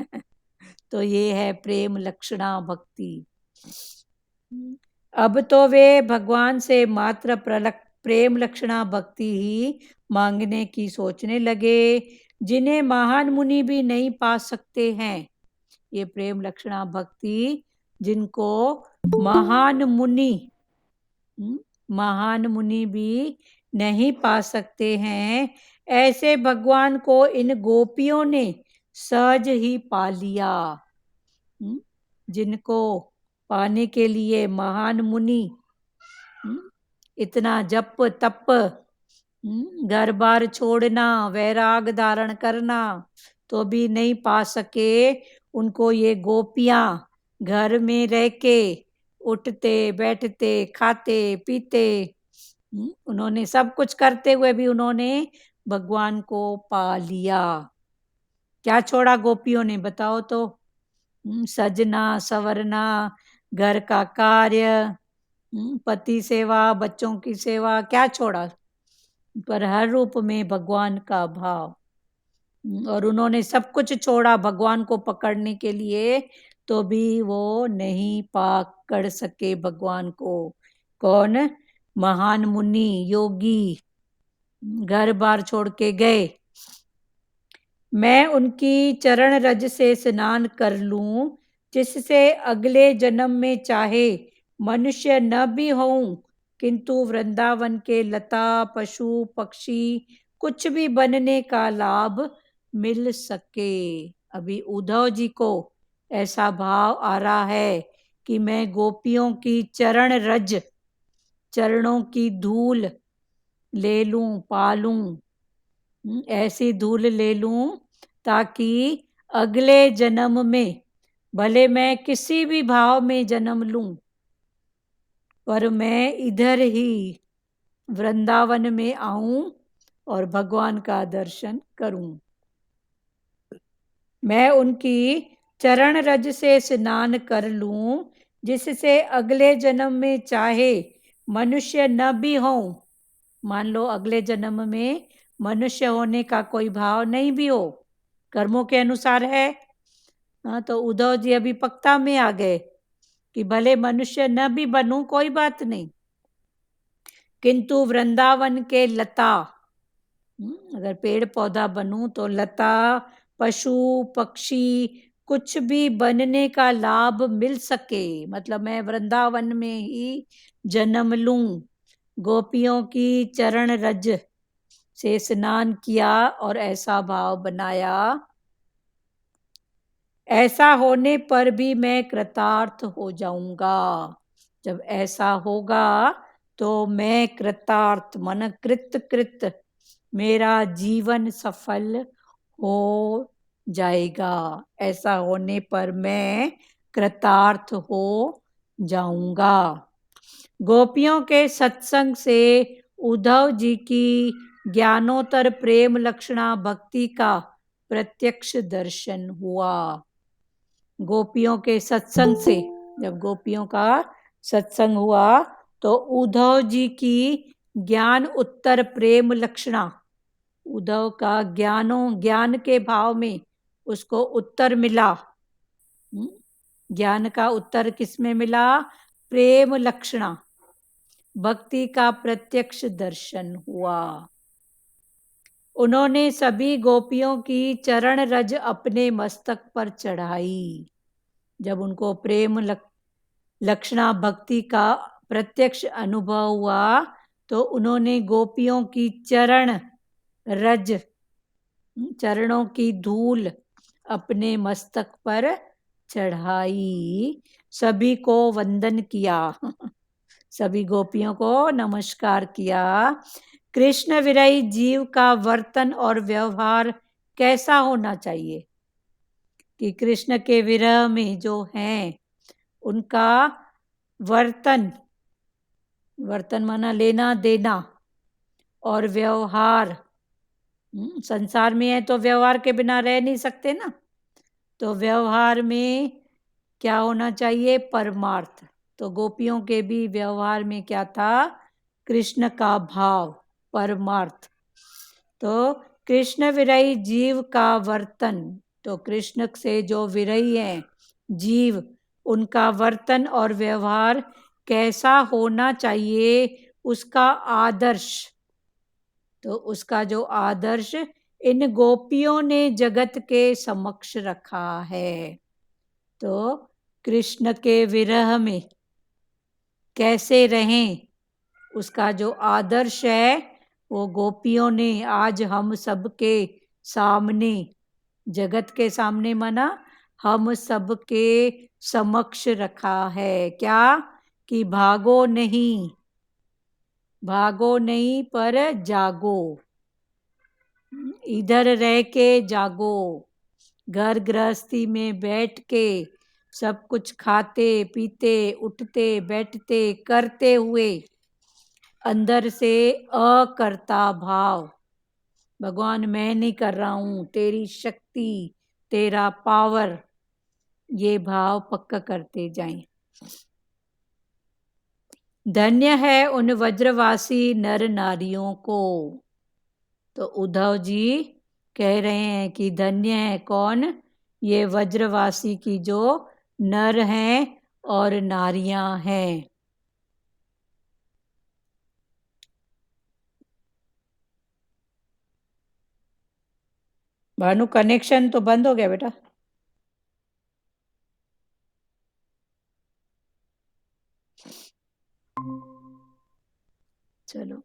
S1: तो ये है प्रेम लक्षणा भक्ति। अब तो वे भगवान से मात्र प्रेम लक्षणा भक्ति ही मांगने की सोचने लगे, जिन्हें महान मुनि भी नहीं पा सकते हैं। ये प्रेम लक्षणा भक्ति जिनको महान मुनि भी नहीं पा सकते हैं, ऐसे भगवान को इन गोपियों ने सहज ही पा लिया। जिनको पाने के लिए महान मुनि इतना जप तप, घर बार छोड़ना, वैराग धारण करना, तो भी नहीं पा सके, उनको ये गोपियां घर में रह के उठते बैठते खाते पीते, उन्होंने सब कुछ करते हुए भी उन्होंने भगवान को पा लिया। क्या छोड़ा गोपियों ने बताओ तो? सजना सवरना, घर का कार्य, पति सेवा, बच्चों की सेवा, क्या छोड़ा? पर हर रूप में भगवान का भाव। और उन्होंने सब कुछ छोड़ा भगवान को पकड़ने के लिए, तो भी वो नहीं पकड़ सके भगवान को। कौन? महान मुनि योगी घर बार छोड़ के गए। मैं उनकी चरण रज से स्नान कर लूं, जिससे अगले जन्म में चाहे मनुष्य न भी होऊं, किंतु वृंदावन के लता पशु पक्षी कुछ भी बनने का लाभ मिल सके। अभी उद्धव जी को ऐसा भाव आ रहा है कि मैं गोपियों की चरण रज, चरणों की धूल ले लूं, पालूं, ऐसी धूल ले लूं ताकि अगले जन्म में भले मैं किसी भी भाव में जन्म लूं, पर मैं इधर ही वृंदावन में आऊं और भगवान का दर्शन करूं। मैं उनकी चरण रज से स्नान कर लूं, जिससे अगले जन्म में चाहे मनुष्य न भी हो, मान लो अगले जन्म में मनुष्य होने का कोई भाव नहीं भी हो, कर्मों के अनुसार है। हाँ, तो उद्धव जी अभी पक्का में आ गए कि भले मनुष्य न भी बनूं कोई बात नहीं, किंतु वृंदावन के लता, अगर पेड़ पौधा बनूं तो लता पशु पक्षी कुछ भी बनने का लाभ मिल सके, मतलब मैं वृंदावन में ही जन्म लूं। गोपियों की चरण रज से स्नान किया और ऐसा भाव बनाया, ऐसा होने पर भी मैं कृतार्थ हो जाऊंगा। जब ऐसा होगा तो मैं कृतार्थ, मन कृत मेरा जीवन सफल हो जाएगा। ऐसा होने पर मैं कृतार्थ हो जाऊंगा। गोपियों के सत्संग से उद्धव जी की ज्ञानोत्तर प्रेम लक्षणा भक्ति का प्रत्यक्ष दर्शन हुआ। गोपियों के सत्संग से, जब गोपियों का सत्संग हुआ तो उद्धव जी की ज्ञान उत्तर प्रेम लक्षणा, उद्धव का ज्ञान के भाव में उसको उत्तर मिला। ज्ञान का उत्तर किसमें मिला? प्रेम लक्षणा भक्ति का प्रत्यक्ष दर्शन हुआ। उन्होंने सभी गोपियों की चरण रज अपने मस्तक पर चढ़ाई। जब उनको प्रेम लक्षणा भक्ति का प्रत्यक्ष अनुभव हुआ तो उन्होंने गोपियों की चरण रज, चरणों की धूल अपने मस्तक पर चढ़ाई, सभी को वंदन किया, सभी गोपियों को नमस्कार किया। कृष्ण विरही जीव का वर्तन और व्यवहार कैसा होना चाहिए कि कृष्ण के विरह में जो हैं उनका वर्तन माना लेना देना और व्यवहार संसार में है तो व्यवहार के बिना रह नहीं सकते ना, तो व्यवहार में क्या होना चाहिए? परमार्थ। तो गोपियों के भी व्यवहार में क्या था? कृष्ण का भाव, परमार्थ। तो कृष्ण विरही जीव का वर्तन, तो कृष्ण से जो विरही है जीव, उनका वर्तन और व्यवहार कैसा होना चाहिए, उसका आदर्श, तो उसका जो आदर्श इन गोपियों ने जगत के समक्ष रखा है। तो कृष्ण के विरह में कैसे रहें, उसका जो आदर्श है वो गोपियों ने आज हम सबके सामने, जगत के सामने माना हम सबके समक्ष रखा है। क्या? कि भागो नहीं, भागो नहीं पर जागो, इधर रह के जागो, घर गृहस्थी में बैठ के सब कुछ खाते पीते उठते बैठते करते हुए अंदर से अकर्ता भाव, भगवान मैं नहीं कर रहा हूं, तेरी शक्ति, तेरा पावर, ये भाव पक्का करते जाएं। धन्य है उन वज्रवासी नर नारियों को। तो उद्धव जी कह रहे हैं कि धन्य है कौन? ये वज्रवासी की जो नर हैं और नारियां हैं। भानु कनेक्शन तो बंद हो गया बेटा। चलो,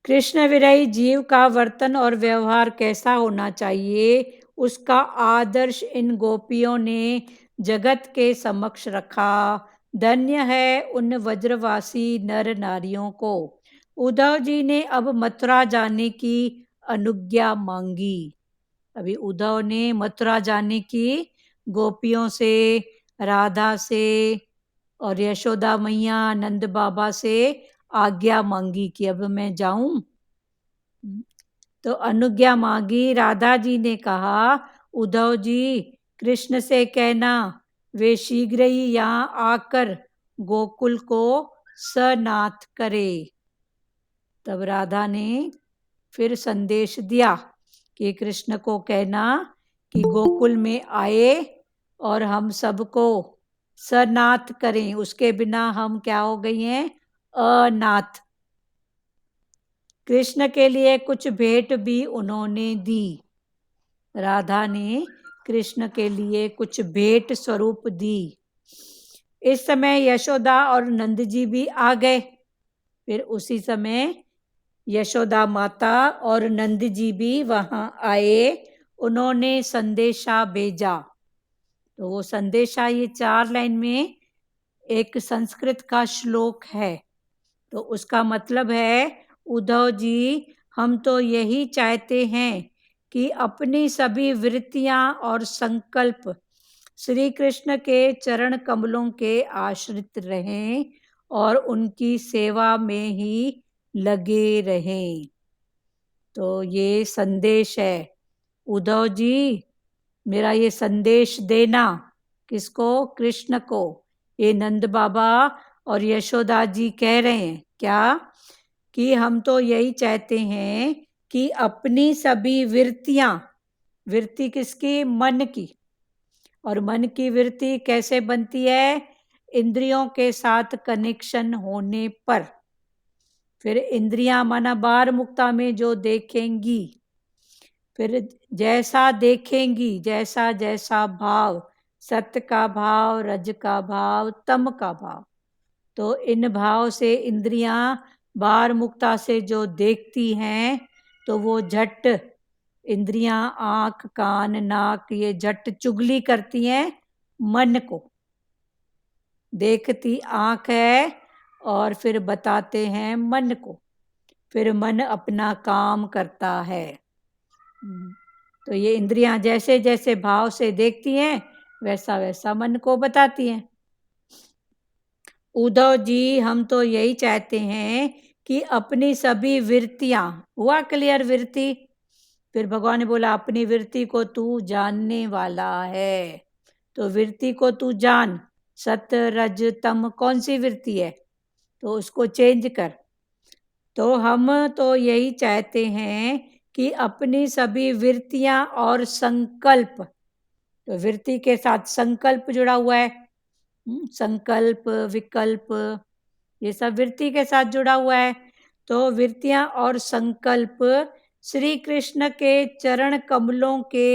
S1: कृष्ण विरही जीव का वर्तन और व्यवहार कैसा होना चाहिए, उसका आदर्श इन गोपियों ने जगत के समक्ष रखा। धन्य है उन वज्रवासी नर नारियों को। उद्धव जी ने अब मथुरा जाने की अनुज्ञा मांगी। अभी उद्धव ने मथुरा जाने की गोपियों से, राधा से और यशोदा मैया नंद बाबा से आज्ञा मांगी कि अब मैं जाऊं। तो अनुज्ञा मांगी। राधा जी ने कहा उद्धव जी कृष्ण से कहना वे शीघ्र ही यहाँ आकर गोकुल को सनाथ करे। तब राधा ने फिर संदेश दिया कि कृष्ण को कहना कि गोकुल में आए और हम सबको सनाथ करें, उसके बिना हम क्या हो गई हैं? अनाथ। कृष्ण के लिए कुछ भेंट भी उन्होंने दी। राधा ने कृष्ण के लिए कुछ भेंट स्वरूप दी। इस समय यशोदा और नंद जी भी आ गए। फिर उसी समय यशोदा माता और नंद जी भी वहां आए। उन्होंने संदेशा भेजा। तो वो संदेशा ये 4 लाइन में एक संस्कृत का श्लोक है। तो उसका मतलब है उद्धव जी हम तो यही चाहते हैं कि अपनी सभी वृत्तियां और संकल्प श्री कृष्ण के चरण कमलों के आश्रित रहें और उनकी सेवा में ही लगे रहें। तो ये संदेश है उद्धव जी, मेरा ये संदेश देना किसको? कृष्ण को। ये नंद बाबा और यशोदा जी कह रहे हैं क्या? कि हम तो यही चाहते हैं कि अपनी सभी वृत्तियां, वृत्ति किसकी? मन की। और मन की वृत्ति कैसे बनती है? इंद्रियों के साथ कनेक्शन होने पर। फिर इंद्रियां माना बाहर मुक्ता में जो देखेंगी, फिर जैसा देखेंगी, जैसा जैसा भाव, सत्य का भाव, रज का भाव, तम का भाव, तो इन भाव से इंद्रियां बाहर मुक्ता से जो देखती हैं तो वो झट इंद्रियां, आंख कान नाक, ये झट चुगली करती हैं मन को। देखती आंख है और फिर बताते हैं मन को, फिर मन अपना काम करता है। तो ये इंद्रियां जैसे जैसे भाव से देखती हैं वैसा वैसा मन को बताती हैं। उद्धव जी हम तो यही चाहते हैं कि अपनी सभी वृत्तियां, हुआ क्लियर वृत्ति? फिर भगवान ने बोला अपनी वृत्ति को तू जानने वाला है, तो वृत्ति को तू जान। सत्य रज तम कौन सी वृत्ति है, तो उसको चेंज कर। तो हम तो यही चाहते हैं कि अपनी सभी वृत्तियां और संकल्प, तो वृत्ति के साथ संकल्प जुड़ा हुआ है, संकल्प विकल्प ये सब वृत्ति के साथ जुड़ा हुआ है। तो वृत्तियां और संकल्प श्री कृष्ण के चरण कमलों के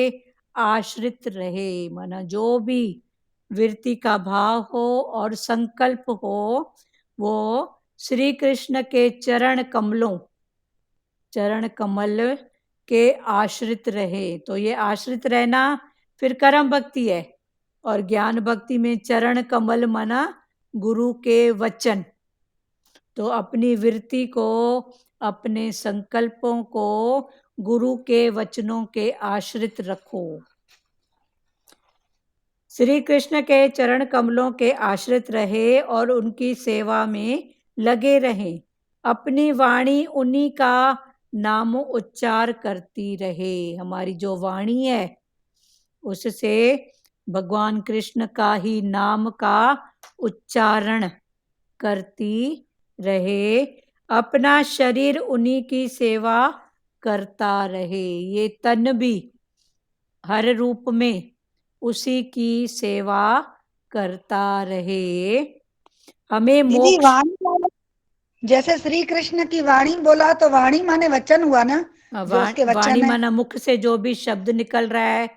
S1: आश्रित रहे। माना जो भी वृत्ति का भाव हो और संकल्प हो वो श्री कृष्ण के चरण कमलों, चरण कमल के आश्रित रहे। तो ये आश्रित रहना फिर कर्म भक्ति है, और ज्ञान भक्ति में चरण कमल माना गुरु के वचन। तो अपनी वृत्ति को, अपने संकल्पों को गुरु के वचनों के आश्रित रखो। श्री कृष्ण के चरण कमलों के आश्रित रहे और उनकी सेवा में लगे रहें। अपनी वाणी उन्हीं का नाम उच्चार करती रहे। हमारी जो वाणी है उससे भगवान कृष्ण का ही नाम का उच्चारण करती रहे। अपना शरीर उन्हीं की सेवा करता रहे। ये तन भी हर रूप में उसी की सेवा करता रहे। हमें
S3: दीदी
S1: मोक्ष,
S3: वाणी, जैसे श्री कृष्ण की वाणी बोला तो वाणी माने वचन हुआ ना, जो उसके
S1: वाणी
S3: वचन है।
S1: माना मुख से जो भी शब्द निकल रहा है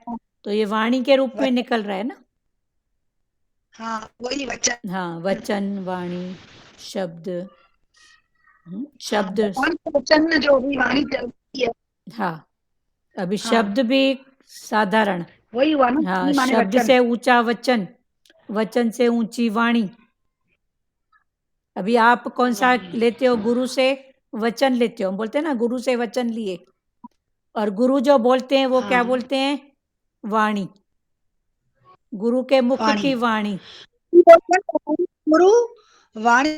S1: तो ये वाणी के रूप में निकल रहा है ना।
S3: हाँ वही वचन।
S1: हाँ वचन, वाणी, शब्द, शब्द।
S3: भगवान के वचन में जो भी वाणी चलती है।
S1: हाँ अभी
S3: हाँ।
S1: शब्द भी साधारण,
S3: वही हुआ ना,
S1: हाँ
S3: वाणी माने
S1: शब्द
S3: वचन।
S1: से ऊंचा वचन, वचन से ऊंची वाणी। अभी आप कौन सा लेते हो, गुरु से वचन लेते हो, हम बोलते हैं ना गुरु से वचन लिए, और गुरु जो बोलते हैं वो क्या बोलते हैं, वाणी, गुरु के मुख की वाणी।
S3: गुरु वाणी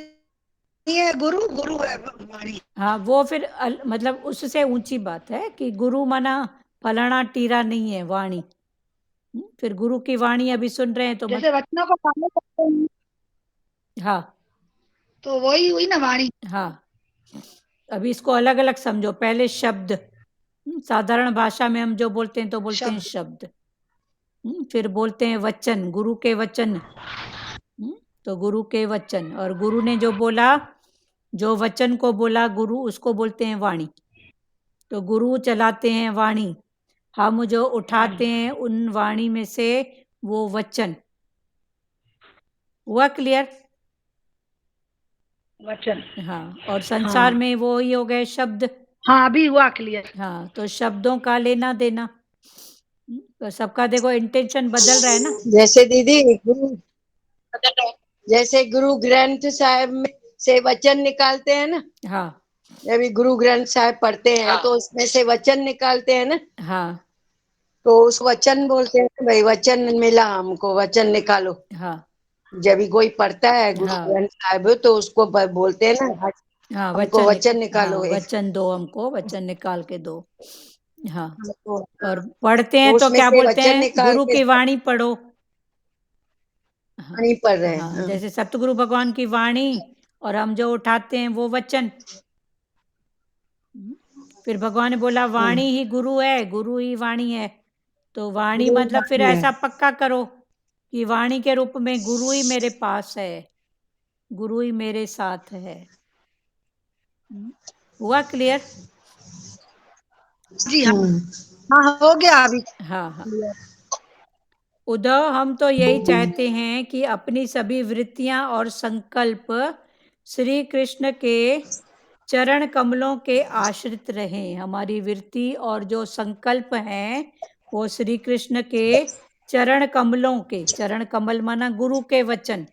S3: है, गुरु गुरु है वाणी।
S1: हाँ वो फिर मतलब उससे ऊंची बात है कि गुरु माना फलाना टीरा नहीं है, वाणी। फिर गुरु की वाणी अभी सुन रहे हैं तो
S3: जैसे वचनों को फॉलो करते हैं,
S1: हाँ
S3: तो वही हुई ना वाणी।
S1: हाँ अभी इसको अलग अलग समझो। पहले शब्द, साधारण भाषा में हम जो बोलते हैं तो बोलते हैं शब्द। फिर बोलते हैं वचन, गुरु के वचन। तो गुरु के वचन, और गुरु ने जो बोला, जो वचन को बोला गुरु, उसको बोलते हैं वाणी। तो गुरु चलाते हैं वाणी, हम जो उठाते हैं उन वाणी में से वो वचन। हुआ क्लियर?
S3: वचन।
S1: हाँ और संसार में वो ही हो गए शब्द।
S3: हाँ अभी हुआ क्लियर।
S1: हाँ तो शब्दों का लेना देना, तो सबका देखो इंटेंशन बदल रहा है ना।
S2: जैसे दीदी गुरु, जैसे गुरु ग्रंथ साहिब में से वचन निकालते हैं ना।
S1: हाँ
S2: अभी गुरु ग्रंथ साहिब पढ़ते हैं तो उसमें से वचन निकालते हैं ना।
S1: हाँ
S2: तो उस वचन बोलते हैं भाई वचन मिला हमको, वचन निकालो।
S1: हाँ
S2: जब भी कोई पढ़ता है गुरु ग्रंथ साहिब तो उसको बोलते हैं ना,
S1: हाँ
S2: हमको वचन निकालो।
S1: हाँ वचन दो, हमको वचन निकाल के दो। हाँ
S2: तो
S1: और पढ़ते हैं तो
S2: उसमें
S1: क्या
S2: से
S1: बोलते
S2: वचन
S1: हैं,
S2: निकाल
S1: गुरु
S2: के
S1: की वाणी पढ़ो।
S2: वाणी पढ़ रहे
S1: हाँ
S2: हैं।
S1: जैसे सतगुरु भगवान की वाणी, और हम जो उठाते हैं वो वचन। फिर भगवान ने बोला वाणी ही गुरु है, गुरु ही वाणी है। तो वाणी मतलब फिर ऐसा पक्का करो कि वाणी के रूप में गुरु ही मेरे पास है, गुरु ही मेरे साथ है। हुआ क्लियर?
S3: जी हाँ। हाँ हो गया अभी।
S1: हाँ हाँ उद्धव, हम तो यही चाहते हैं कि अपनी सभी वृत्तियां और संकल्प श्री कृष्ण के चरण कमलों के आश्रित रहें। हमारी वृत्ति और जो संकल्प हैं वो श्री कृष्ण के चरण कमलों के, चरण कमल माना गुरु के वचन,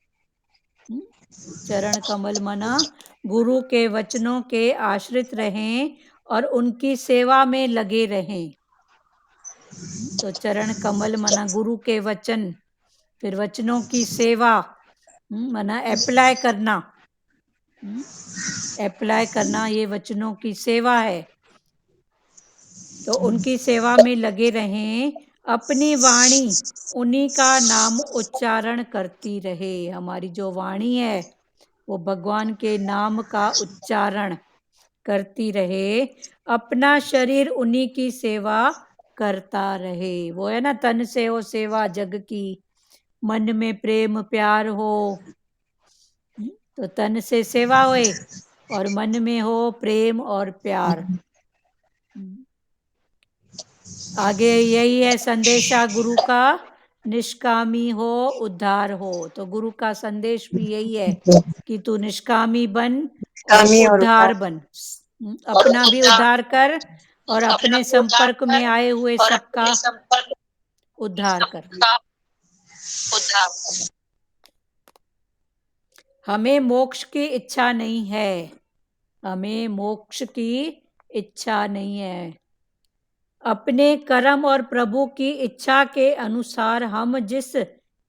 S1: चरण कमल माना गुरु के वचनों के आश्रित रहें और उनकी सेवा में लगे रहें। तो चरण कमल माना गुरु के वचन, फिर वचनों की सेवा माना अप्लाई करना, अप्लाई करना ये वचनों की सेवा है। तो उनकी सेवा में लगे रहें, अपनी वाणी उन्हीं का नाम उच्चारण करती रहे। हमारी जो वाणी है वो भगवान के नाम का उच्चारण करती रहे, अपना शरीर उन्हीं की सेवा करता रहे। वो है ना, तन से हो सेवा जग की, मन में प्रेम प्यार हो। तो तन से सेवा होए और मन में हो प्रेम और प्यार। आगे यही है संदेशा गुरु का, निष्कामी हो उद्धार हो। तो गुरु का संदेश भी यही है कि तू निष्कामी बन और
S2: कामी और
S1: उद्धार बन। अपना भी उद्धार कर और अपने संपर्क में आए हुए सबका उद्धार कर। हमें मोक्ष की इच्छा नहीं है, हमें मोक्ष की इच्छा नहीं है। अपने कर्म और प्रभु की इच्छा के अनुसार हम जिस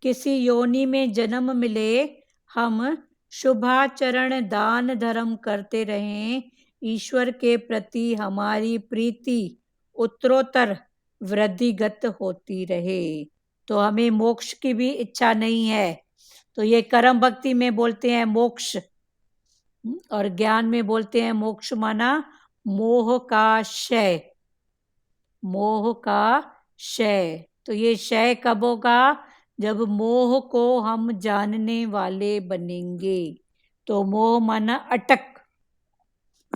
S1: किसी योनि में जन्म मिले, हम शुभाचरण दान धर्म करते रहें, ईश्वर के प्रति हमारी प्रीति उत्तरोत्तर वृद्धिगत होती रहे। तो हमें मोक्ष की भी इच्छा नहीं है। तो ये कर्म भक्ति में बोलते हैं मोक्ष, और ज्ञान में बोलते हैं मोक्ष माना मोह का क्षय, मोह का क्षय। तो ये क्षय कब होगा? जब मोह को हम जानने वाले बनेंगे। तो मोह माना अटक,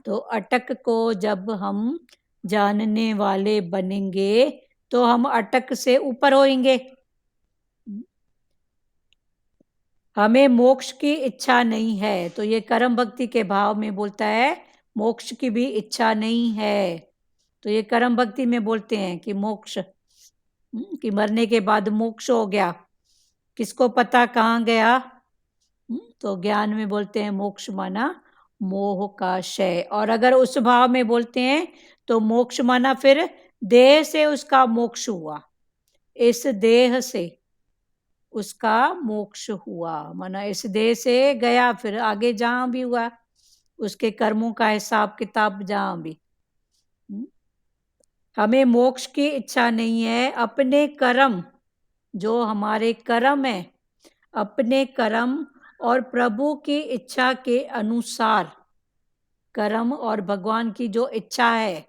S1: तो अटक को जब हम जानने वाले बनेंगे तो हम अटक से ऊपर होएंगे। हमें मोक्ष की इच्छा नहीं है। तो ये कर्म भक्ति के भाव में बोलता है मोक्ष की भी इच्छा नहीं है। तो ये कर्म भक्ति में बोलते हैं कि मोक्ष, कि मरने के बाद मोक्ष हो गया, किसको पता कहाँ गया। तो ज्ञान में बोलते हैं मोक्ष माना मोह का क्षय। और अगर उस भाव में बोलते हैं तो मोक्ष माना फिर देह से उसका मोक्ष हुआ, इस देह से उसका मोक्ष हुआ, माना इस देह से गया, फिर आगे जहां भी हुआ उसके कर्मों का हिसाब किताब जहां भी। हमें मोक्ष की इच्छा नहीं है। अपने कर्म, जो हमारे कर्म है, अपने कर्म और प्रभु की इच्छा के अनुसार, कर्म और भगवान की जो इच्छा है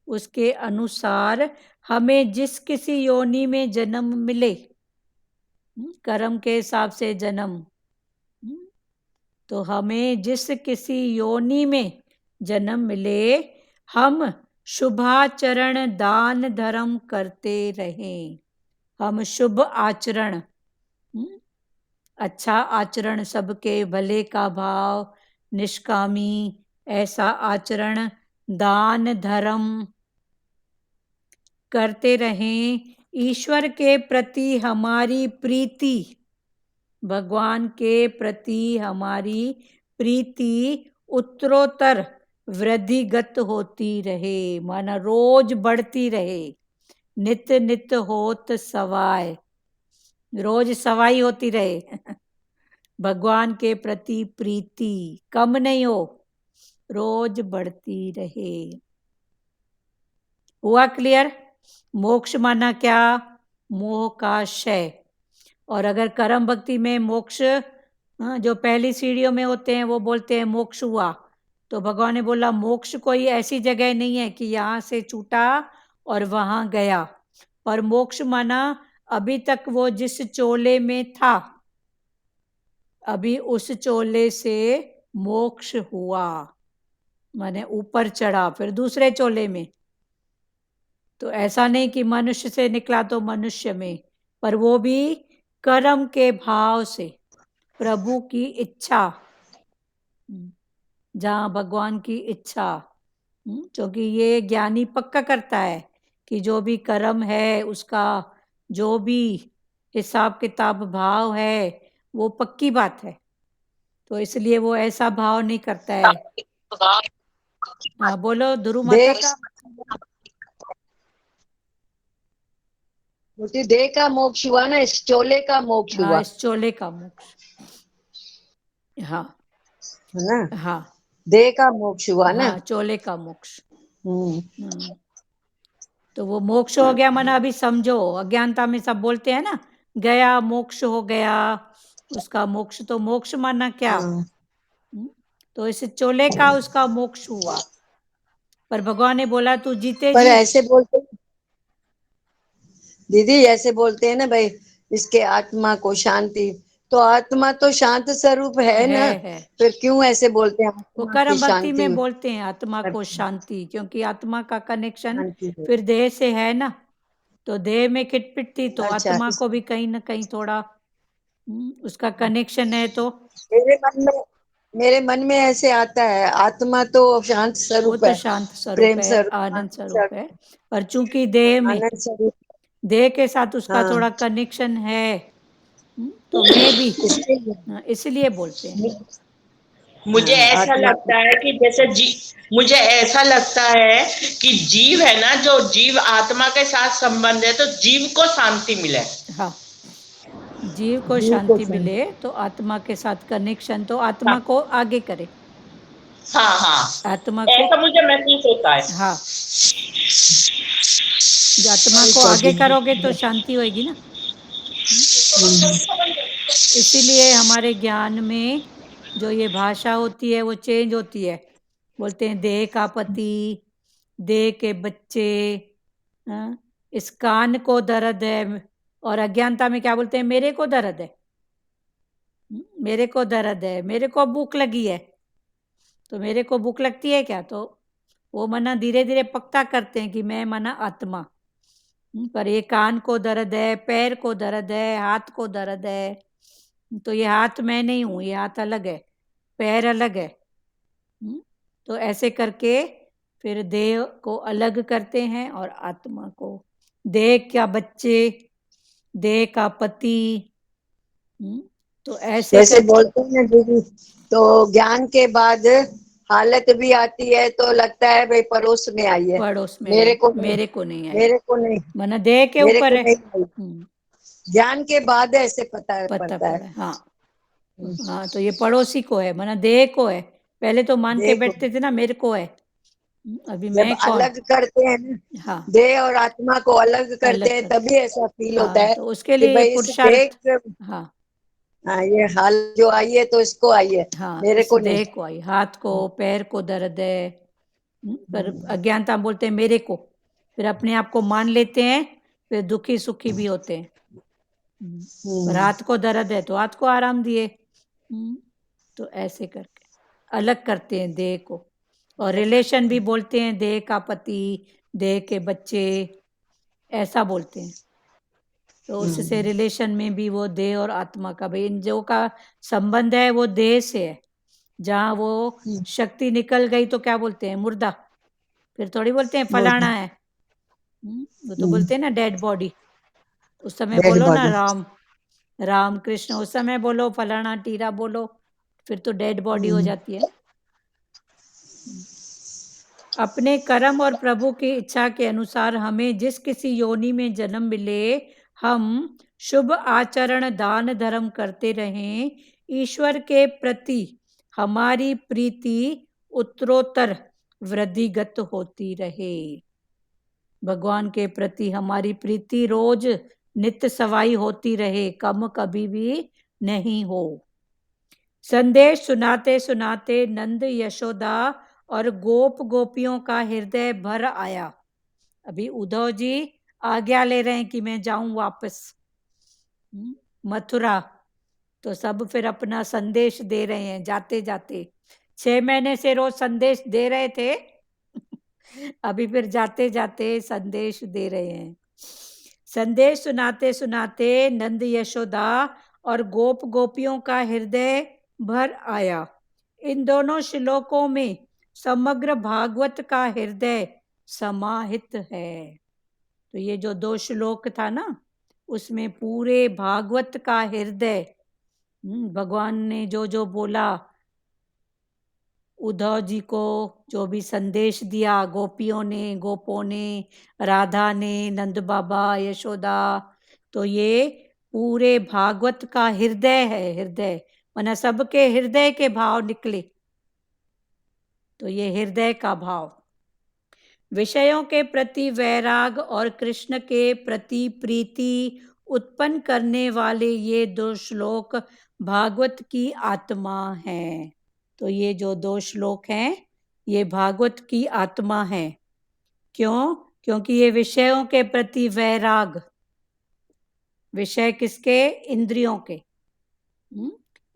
S1: उसके अनुसार हमें जिस किसी योनि में जन्म मिले, कर्म के हिसाब से जन्म, तो हमें जिस किसी योनि में जन्म मिले, हम शुभाचरण दान धर्म करते रहें। हम शुभ आचरण, अच्छा आचरण, सबके भले का भाव, निष्कामी ऐसा आचरण, दान धर्म करते रहें। ईश्वर के प्रति हमारी प्रीति, भगवान के प्रति हमारी प्रीति उत्तरोत्तर वृद्धिगत होती रहे, माना रोज बढ़ती रहे। नित नित होत सवाय, रोज सवाई होती रहे। भगवान के प्रति प्रीति कम नहीं हो, रोज बढ़ती रहे। हुआ क्लियर? मोक्ष माना क्या? मोह का क्षय। और अगर कर्म भक्ति में मोक्ष, जो पहली सीढ़ियों में होते हैं वो बोलते हैं मोक्ष हुआ, तो भगवान ने बोला मोक्ष कोई ऐसी जगह नहीं है कि यहाँ से छूटा और वहां गया, पर मोक्ष माना अभी तक वो जिस चोले में था, अभी उस चोले से मोक्ष हुआ, माने ऊपर चढ़ा फिर दूसरे चोले में। तो ऐसा नहीं कि मनुष्य से निकला तो मनुष्य में, पर वो भी कर्म के भाव से, प्रभु की इच्छा, जहाँ भगवान की इच्छा, क्योंकि ये ज्ञानी पक्का करता है कि जो भी कर्म है उसका जो भी हिसाब किताब भाव है वो पक्की बात है। तो इसलिए वो ऐसा भाव नहीं करता है। हाँ बोलो ध्रुव माता का।
S4: देह का मोक्ष हुआ ना, इस चोले का मोक्ष
S1: हाँ,
S4: हुआ।
S1: इस चोले का मोक्ष। हाँ,
S5: है ना,
S1: हाँ
S5: देह का मोक्ष हुआ ना।
S1: हाँ, चोले का मोक्ष।
S5: हम्म।
S1: तो वो मोक्ष हो गया माना, अभी समझो अज्ञानता में सब बोलते हैं ना, गया मोक्ष हो गया, उसका मोक्ष। तो मोक्ष माना क्या?
S5: हाँ।
S1: तो इस चोले का उसका मोक्ष हुआ, पर भगवान ने बोला तू जीते
S5: पर
S1: जी।
S5: ऐसे बोलते दीदी, ऐसे बोलते हैं ना भाई, इसके आत्मा को शांति, तो आत्मा तो शांत स्वरूप है ना,
S1: है
S5: फिर क्यों ऐसे बोलते हैं
S1: वो
S5: आत्मा की
S1: कर्म भक्ति
S5: शांति?
S1: में बोलते हैं आत्मा को शांति, क्योंकि आत्मा का कनेक्शन
S5: शांति है।
S1: फिर देह से है ना, तो देह में खिटपिट थी, तो
S5: अच्छा,
S1: आत्मा को भी कहीं ना कहीं थोड़ा उसका कनेक्शन है। तो
S5: मेरे मन में ऐसे आता है, आत्मा तो शांत
S1: वो
S5: स्वरूप
S1: तो
S5: है,
S1: शांत स्वरूप
S5: प्रेम
S1: है,
S5: स्वरूप,
S1: आनंद स्वरूप है, पर चूंकि
S5: आनंद स्वरूप।
S1: देह के साथ उसका
S5: हाँ,
S1: थोड़ा कनेक्शन है, तो मैं भी
S5: इसलिए
S1: इसलिए बोलते हैं।
S2: मुझे
S5: हाँ,
S2: ऐसा
S5: आत्मा
S2: लगता है कि जैसे मुझे ऐसा लगता है कि जीव है ना, जो जीव आत्मा के साथ संबंध है, तो जीव को शांति मिले।
S1: हाँ, जीव को
S5: जीव को
S1: शांति
S5: शांति।
S1: मिले तो आत्मा के साथ कनेक्शन, तो आत्मा
S2: हाँ
S1: को आगे करे,
S2: हाँ हाँ,
S1: आत्मा को।
S2: ऐसा मुझे महसूस होता है।
S1: हाँ, जो आत्मा को आगे करोगे तो शांति होएगी ना। इसीलिए हमारे ज्ञान में जो ये भाषा होती है वो चेंज होती है। बोलते हैं देह का पति, देह के बच्चे, हाँ? इस कान को दर्द है, और अज्ञानता में क्या बोलते हैं? मेरे को दर्द है, मेरे को दर्द है, मेरे को भूख लगी है। तो मेरे को भूख लगती है क्या? तो वो मना धीरे धीरे पक्का करते हैं कि मैं मना आत्मा। पर ये कान को दर्द है, पैर को दर्द है, हाथ को दर्द है, तो ये हाथ मैं नहीं हूं, ये हाथ अलग है, पैर अलग है। तो ऐसे करके फिर देह को अलग करते हैं और आत्मा को। देह का बच्चे, देह का पति, तो ऐसे
S5: जैसे
S1: कर।
S5: बोलते हैं ना दीदी, तो ज्ञान के बाद हालत भी आती है, तो लगता है भाई पड़ोस में आई है,
S1: पड़ोस में
S5: मेरे
S1: आई,
S5: को नहीं,
S1: मेरे को नहीं आई,
S5: मेरे को नहीं,
S1: मना देह के
S5: मेरे
S1: ऊपर
S5: को
S1: है।
S5: नहीं आई। ज्ञान के बाद ऐसे पता
S1: पता
S5: पड़ता है।
S1: पड़ा, हाँ हाँ, तो ये पड़ोसी को है, मना देह को है। पहले तो मान के
S5: देखो,
S1: बैठते थे ना मेरे को है, अभी
S5: जब
S1: मैं कौन।
S5: अलग करते हैं ना,
S1: हाँ,
S5: देह और आत्मा को अलग करते
S1: अलग
S5: हैं,
S1: करते।
S5: तभी ऐसा फील होता
S1: हाँ,
S5: है
S1: तो उसके
S5: कि
S1: लिए ये
S5: भाई इस देह
S1: पुरुषार्थ। हाँ
S5: हाँ, ये हाल जो आई है तो इसको आई है,
S1: हाँ,
S5: मेरे
S1: इस
S5: को नहीं।
S1: देह को आई, हाथ को पैर को दर्द है। पर अज्ञानता बोलते हैं मेरे को, फिर अपने आप को मान लेते हैं, फिर दुखी सुखी भी होते हैं। पर हाथ को दर्द है तो हाथ को आराम दिए। तो ऐसे करके अलग करते हैं देह को। और रिलेशन भी बोलते हैं, देह का पति, देह के बच्चे, ऐसा बोलते हैं। तो उससे रिलेशन में भी वो देह और आत्मा का, भाई इन जो का संबंध है वो देह से है। जहाँ वो शक्ति निकल गई तो क्या बोलते हैं? मुर्दा। फिर थोड़ी बोलते हैं फलाना है। वो तो बोलते हैं ना डेड बॉडी। उस समय
S5: डेड
S1: बोलो ना
S5: बॉडी।
S1: राम, राम कृष्ण, उस समय बोलो फलाना टीरा बोलो, फिर तो डेड बॉडी हो जाती है। अपने कर्म और प्रभु की इच्छा के अनुसार हमें जिस किसी योनि में जन्म मिले, हम शुभ आचरण दान धर्म करते रहें, ईश्वर के प्रति हमारी प्रीति उत्तरोत्तर वृद्धिगत होती रहे। भगवान के प्रति हमारी प्रीति रोज नित्य सवाई होती रहे, कम कभी भी नहीं हो। संदेश सुनाते सुनाते नंद यशोदा और गोप गोपियों का हृदय भर आया। अभी उद्धव जी आज्ञा ले रहे हैं कि मैं जाऊं वापस मथुरा, तो सब फिर अपना संदेश दे रहे हैं जाते जाते। 6 महीने से रोज संदेश दे रहे थे अभी फिर जाते जाते संदेश दे रहे हैं। संदेश सुनाते सुनाते नंद यशोदा और गोप गोपियों का हृदय भर आया। इन दोनों श्लोकों में समग्र भागवत का हृदय समाहित है। तो ये जो 2 श्लोक था ना, उसमें पूरे भागवत का हृदय, भगवान ने जो जो बोला, उद्धव जी को जो भी संदेश दिया, गोपियों ने, गोपों ने, राधा ने, नंद बाबा, यशोदा, तो ये पूरे भागवत का हृदय है। हृदय माना सबके हृदय के भाव निकले। तो ये हृदय का भाव। विषयों के प्रति वैराग और कृष्ण के प्रति प्रीति उत्पन्न करने वाले ये 2 श्लोक भागवत की आत्मा हैं। तो ये जो 2 श्लोक हैं ये भागवत की आत्मा है। क्यों? क्योंकि ये विषयों के प्रति वैराग, विषय किसके? इंद्रियों के।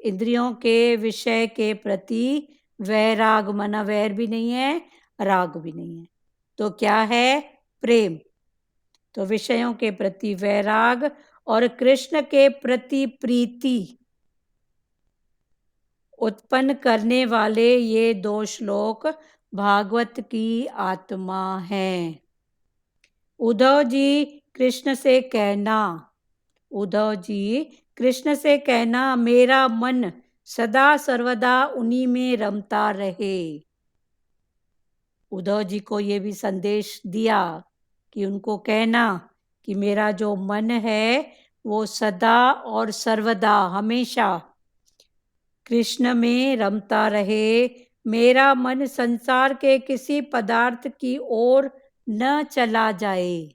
S1: इंद्रियों के विषय के प्रति वैराग, माना वैर भी नहीं है, राग भी नहीं है, तो क्या है? प्रेम। तो विषयों के प्रति वैराग और कृष्ण के प्रति प्रीति उत्पन्न करने वाले ये 2 श्लोक भागवत की आत्मा हैं। उद्धव जी कृष्ण से कहना, उद्धव जी कृष्ण से कहना, मेरा मन सदा सर्वदा उन्हीं में रमता रहे। उद्धव जी को ये भी संदेश दिया कि उनको कहना कि मेरा जो मन है वो सदा और सर्वदा हमेशा कृष्ण में रमता रहे। मेरा मन संसार के किसी पदार्थ की ओर न चला जाए,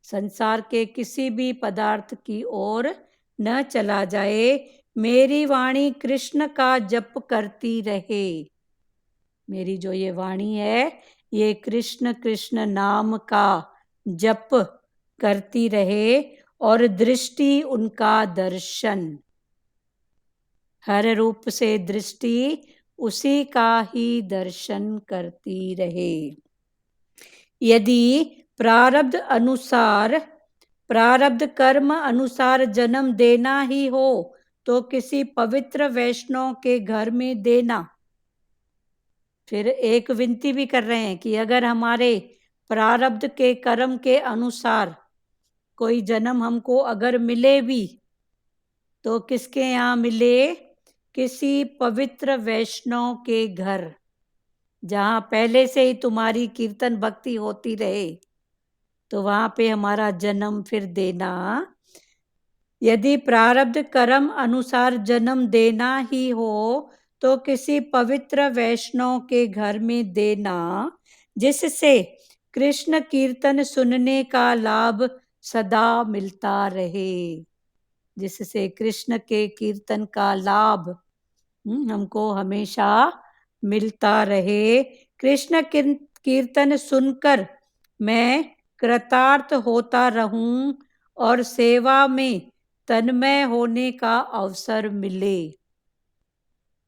S1: संसार के किसी भी पदार्थ की ओर न चला जाए। मेरी वाणी कृष्ण का जप करती रहे। मेरी जो ये वाणी है ये कृष्ण कृष्ण नाम का जप करती रहे और दृष्टि उनका दर्शन, हर रूप से दृष्टि उसी का ही दर्शन करती रहे। यदि प्रारब्ध अनुसार, प्रारब्ध कर्म अनुसार जन्म देना ही हो तो किसी पवित्र वैष्णव के घर में देना। फिर एक विनती भी कर रहे हैं कि अगर हमारे प्रारब्ध के कर्म के अनुसार कोई जन्म हमको अगर मिले भी तो किसके यहाँ मिले? किसी पवित्र वैष्णव के घर, जहाँ पहले से ही तुम्हारी कीर्तन भक्ति होती रहे, तो वहाँ पे हमारा जन्म फिर देना। यदि प्रारब्ध कर्म अनुसार जन्म देना ही हो तो किसी पवित्र वैष्णव के घर में देना, जिससे कृष्ण कीर्तन सुनने का लाभ सदा मिलता रहे, जिससे कृष्ण के कीर्तन का लाभ हमको हमेशा मिलता रहे। कृष्ण कीर्तन सुनकर मैं कृतार्थ होता रहूं और सेवा में तन्मय होने का अवसर मिले।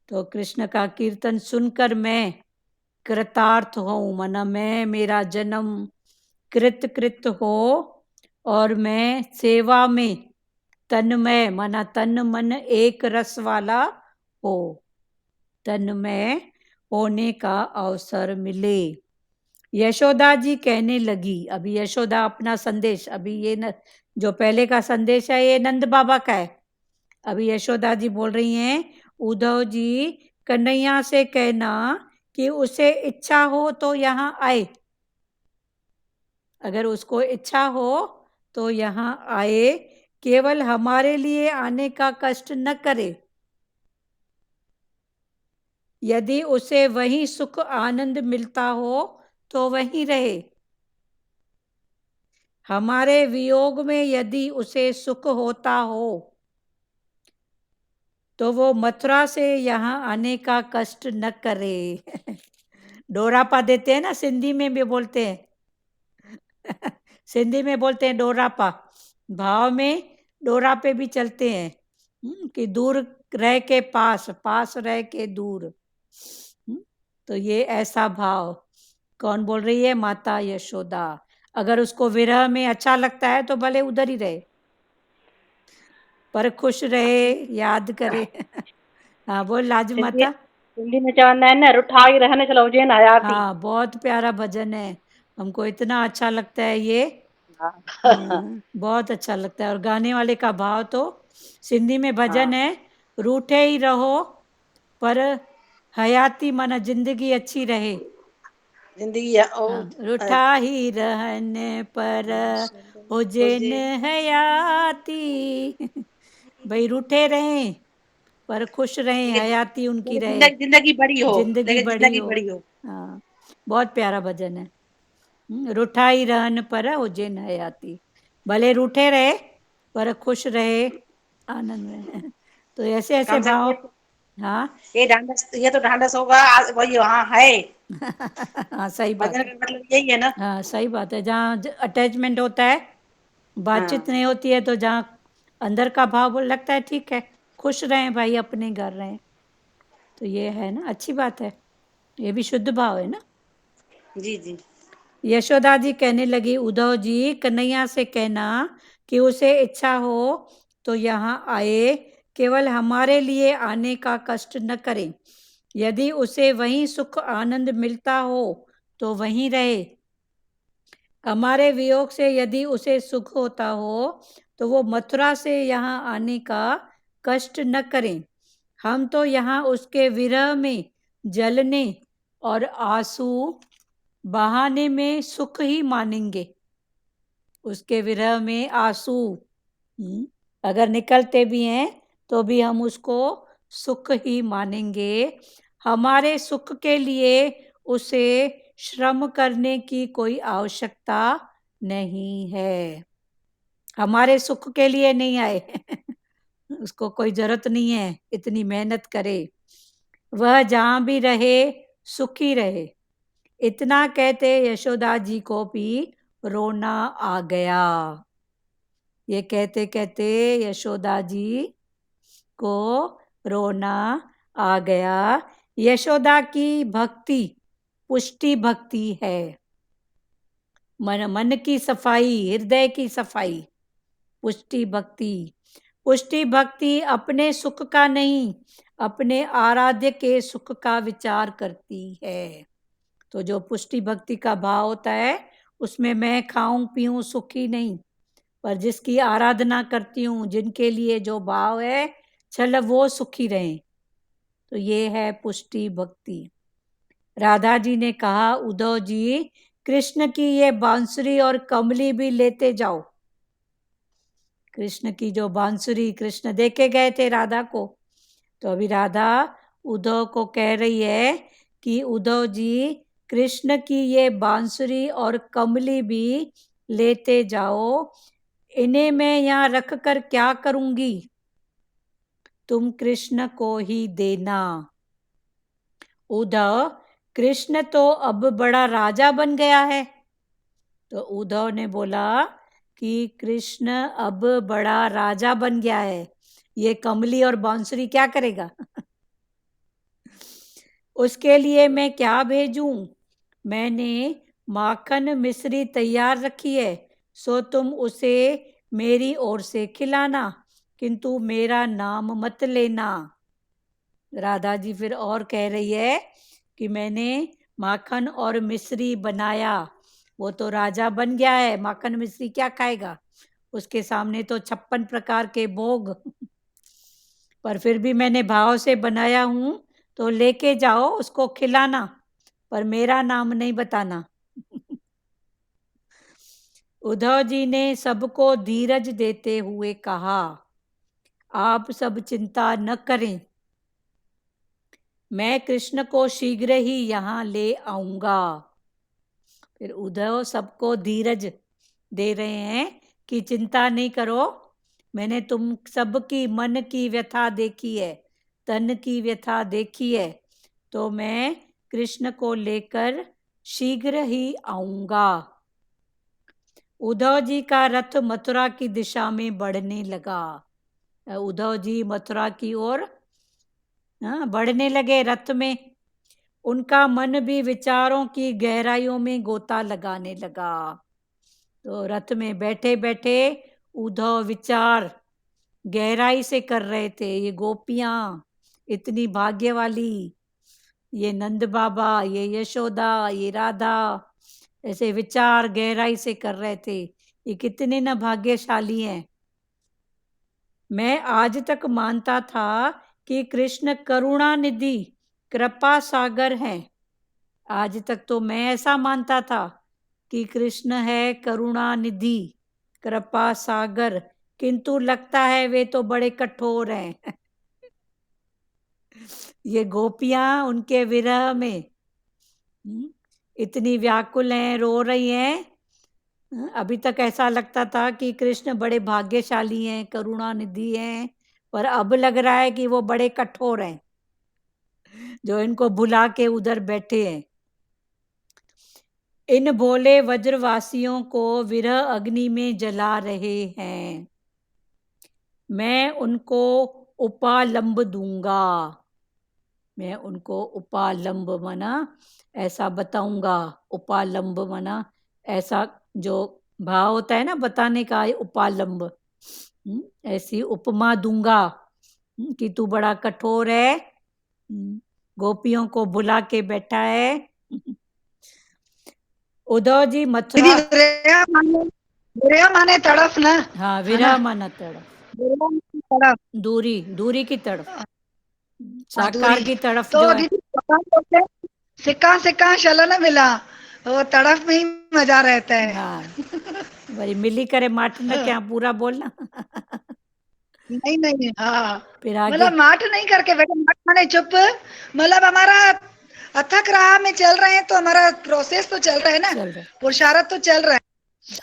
S1: तो कृष्ण का कीर्तन सुनकर मैं कृतार्थ हूँ, माना मैं, मेरा जन्म कृत हो और मैं सेवा में तन्मय, माना तन मन एक रस वाला हो, तन्मय होने का अवसर मिले। यशोदा जी कहने लगी, अभी यशोदा अपना संदेश, अभी ये जो पहले का संदेश है ये नंद बाबा का है, अभी यशोदा जी बोल रही हैं, उद्धव जी कन्हैया से कहना कि उसे इच्छा हो तो यहाँ आए, अगर उसको इच्छा हो तो यहाँ आए, केवल हमारे लिए आने का कष्ट न करे। यदि उसे वहीं सुख आनंद मिलता हो तो वहीं रहे। हमारे वियोग में यदि उसे सुख होता हो तो वो मथुरा से यहाँ आने का कष्ट न करे। डोरापा देते हैं ना, सिंधी में भी बोलते हैं। सिंधी में बोलते हैं डोरापा, भाव में डोरा पे भी चलते हैं कि दूर रह के पास, पास रह के दूर। तो ये ऐसा भाव कौन बोल रही है? माता यशोदा। अगर उसको विरह में अच्छा लगता है तो भले उधर ही रहे, पर खुश रहे, याद करे। हाँ बोल लाजू माता।
S6: सिंधी में चवंदा आहिनि न, रुठाई रहने चलो हुजे न हयाती।
S1: हाँ बहुत प्यारा भजन है, हमको इतना अच्छा लगता है ये। बहुत अच्छा लगता है। और गाने वाले का भाव तो सिंधी में भजन है, रूठे ही रहो पर हयाती, माना जिंदगी अच्छी रहे।
S6: जिंदगी
S1: रूठा ही रहने पर हुजे न हयाती। भाई रूठे रहें पर खुश रहें,
S7: लेकिन
S1: हयाती उनकी रहे,
S7: जिंदगी बड़ी हो,
S1: जिंदगी
S7: लेकिन
S1: बड़ी
S7: जिंदगी
S1: हो।
S7: बड़ी हो।
S1: हाँ, बहुत प्यारा भजन है। रूठाई रहन पर उज्जैन हयाती, भले रूठे रहे पर खुश रहे, आनंद में। तो ऐसे ऐसे
S7: कम से कम
S1: भाव। हाँ
S7: ये ढांढस, ये तो ढांढस होगा वही हाँ है।
S1: हाँ सही बात
S7: भजन
S1: है।
S7: का मतलब यही है ना।
S1: हाँ सही बात है, जहाँ अटैचमेंट होता है, बातचीत
S7: हाँ
S1: नहीं होती है, तो जहाँ अंदर का भाव लगता है ठीक है, खुश रहें भाई, अपने घर रहें, तो ये है ना, अच्छी बात है, ये भी शुद्ध भाव है ना।
S7: जी जी।
S1: यशोदा जी कहने लगी, उद्धव जी कन्हैया से कहना कि उसे इच्छा हो तो यहाँ आए, केवल हमारे लिए आने का कष्ट न करें। यदि उसे वहीं सुख आनंद मिलता हो तो वहीं रहे। हमारे वियोग से यदि उसे सुख होता हो तो वो मथुरा से यहाँ आने का कष्ट न करें। हम तो यहाँ उसके विरह में जलने और आंसू बहाने में सुख ही मानेंगे। उसके विरह में आंसू अगर निकलते भी हैं तो भी हम उसको सुख ही मानेंगे। हमारे सुख के लिए उसे श्रम करने की कोई आवश्यकता नहीं है। हमारे सुख के लिए नहीं आए उसको कोई जरूरत नहीं है इतनी मेहनत करे, वह जहां भी रहे सुखी रहे। इतना कहते यशोदा जी को भी रोना आ गया। ये कहते कहते यशोदा जी को रोना आ गया। यशोदा की भक्ति पुष्टि भक्ति है, मन की सफाई, हृदय की सफाई, पुष्टि भक्ति। पुष्टि भक्ति अपने सुख का नहीं, अपने आराध्य के सुख का विचार करती है। तो जो पुष्टि भक्ति का भाव होता है उसमें मैं खाऊं पीऊं सुखी नहीं, पर जिसकी आराधना करती हूँ, जिनके लिए जो भाव है चल वो सुखी रहे, तो ये है पुष्टि भक्ति। राधा जी ने कहा, उद्धव जी कृष्ण की ये बांसुरी और कमली भी लेते जाओ। कृष्ण की जो बांसुरी कृष्ण देके गए थे राधा को, तो अभी राधा उद्धव को कह रही है कि उद्धव जी कृष्ण की ये बांसुरी और कमली भी लेते जाओ। इन्हें मैं यहाँ रख कर क्या करूंगी, तुम कृष्ण को ही देना। उद्धव, कृष्ण तो अब बड़ा राजा बन गया है। तो उद्धव ने बोला कि कृष्ण अब बड़ा राजा बन गया है, ये कमली और बांसुरी क्या करेगा उसके लिए मैं क्या भेजूं? मैंने माखन मिश्री तैयार रखी है, सो तुम उसे मेरी ओर से खिलाना, किंतु मेरा नाम मत लेना। राधा जी फिर और कह रही है कि मैंने माखन और मिश्री बनाया, वो तो राजा बन गया है, माखन मिश्री क्या खाएगा, उसके सामने तो 56 प्रकार के भोग पर फिर भी मैंने भाव से बनाया हूं, तो लेके जाओ उसको खिलाना, पर मेरा नाम नहीं बताना उद्धव जी ने सबको धीरज देते हुए कहा, आप सब चिंता न करें, मैं कृष्ण को शीघ्र ही यहाँ ले आऊंगा। फिर उद्धव सबको धीरज दे रहे हैं कि चिंता नहीं करो, मैंने तुम सबकी मन की व्यथा देखी है, तन की व्यथा देखी है, तो मैं कृष्ण को लेकर शीघ्र ही आऊंगा। उद्धव जी का रथ मथुरा की दिशा में बढ़ने लगा। उद्धव जी मथुरा की ओर बढ़ने लगे रथ में। उनका मन भी विचारों की गहराइयों में गोता लगाने लगा। तो रथ में बैठे बैठे उद्धव विचार गहराई से कर रहे थे। ये गोपियां इतनी भाग्य वाली, ये नंद बाबा, ये यशोदा, ये राधा, ऐसे विचार गहराई से कर रहे थे, ये कितने न भाग्यशाली हैं। मैं आज तक मानता था कि कृष्ण करुणा निधि कृपा सागर हैं। आज तक तो मैं ऐसा मानता था कि कृष्ण है करुणा निधि कृपा सागर, किंतु लगता है वे तो बड़े कठोर हैं ये गोपियां उनके विरह में इतनी व्याकुल हैं, रो रही हैं। अभी तक ऐसा लगता था कि कृष्ण बड़े भाग्यशाली हैं, करुणानिधि हैं, पर अब लग रहा है कि वो बड़े कठोर हैं, जो इनको भुला के उधर बैठे हैं। इन भोले वज्रवासियों को विरह अग्नि में जला रहे हैं। मैं उनको उपालंब दूंगा। मैं उनको उपालंब मना ऐसा बताऊंगा। उपालंब मना ऐसा जो भाव होता है ना बताने का, उपालंब। ऐसी उपमा दूंगा कि तू बड़ा कठोर है, गोपियों को भुला के बैठा है। उद्धव जी मथुरा।
S3: विरह माने तड़फ ना।
S1: हाँ, विरह माना तड़फ,
S3: विरह माने तड़फ,
S1: दूरी, दूरी की तरफ, साकार
S3: दूरी।
S1: की तरफ
S3: तो
S1: जो है।
S3: दीदी भगवान बोलते हैं, सिक्का सिक्का शलन मिला, वो तड़फ में ही मजा रहता है।
S1: हाँ, वही मिली करे माठ न क्या, पूरा बोलना।
S3: नहीं नहीं, हाँ,
S1: फिर आगे
S3: मतलब माठ नहीं करके बेटा, माठ माने चुप। मतलब हमारा अथक राह में चल रहे हैं तो हमारा प्रोसेस तो चल रहा है ना,
S1: चल रहा है।
S3: पुरुषार्थ तो चल रहा है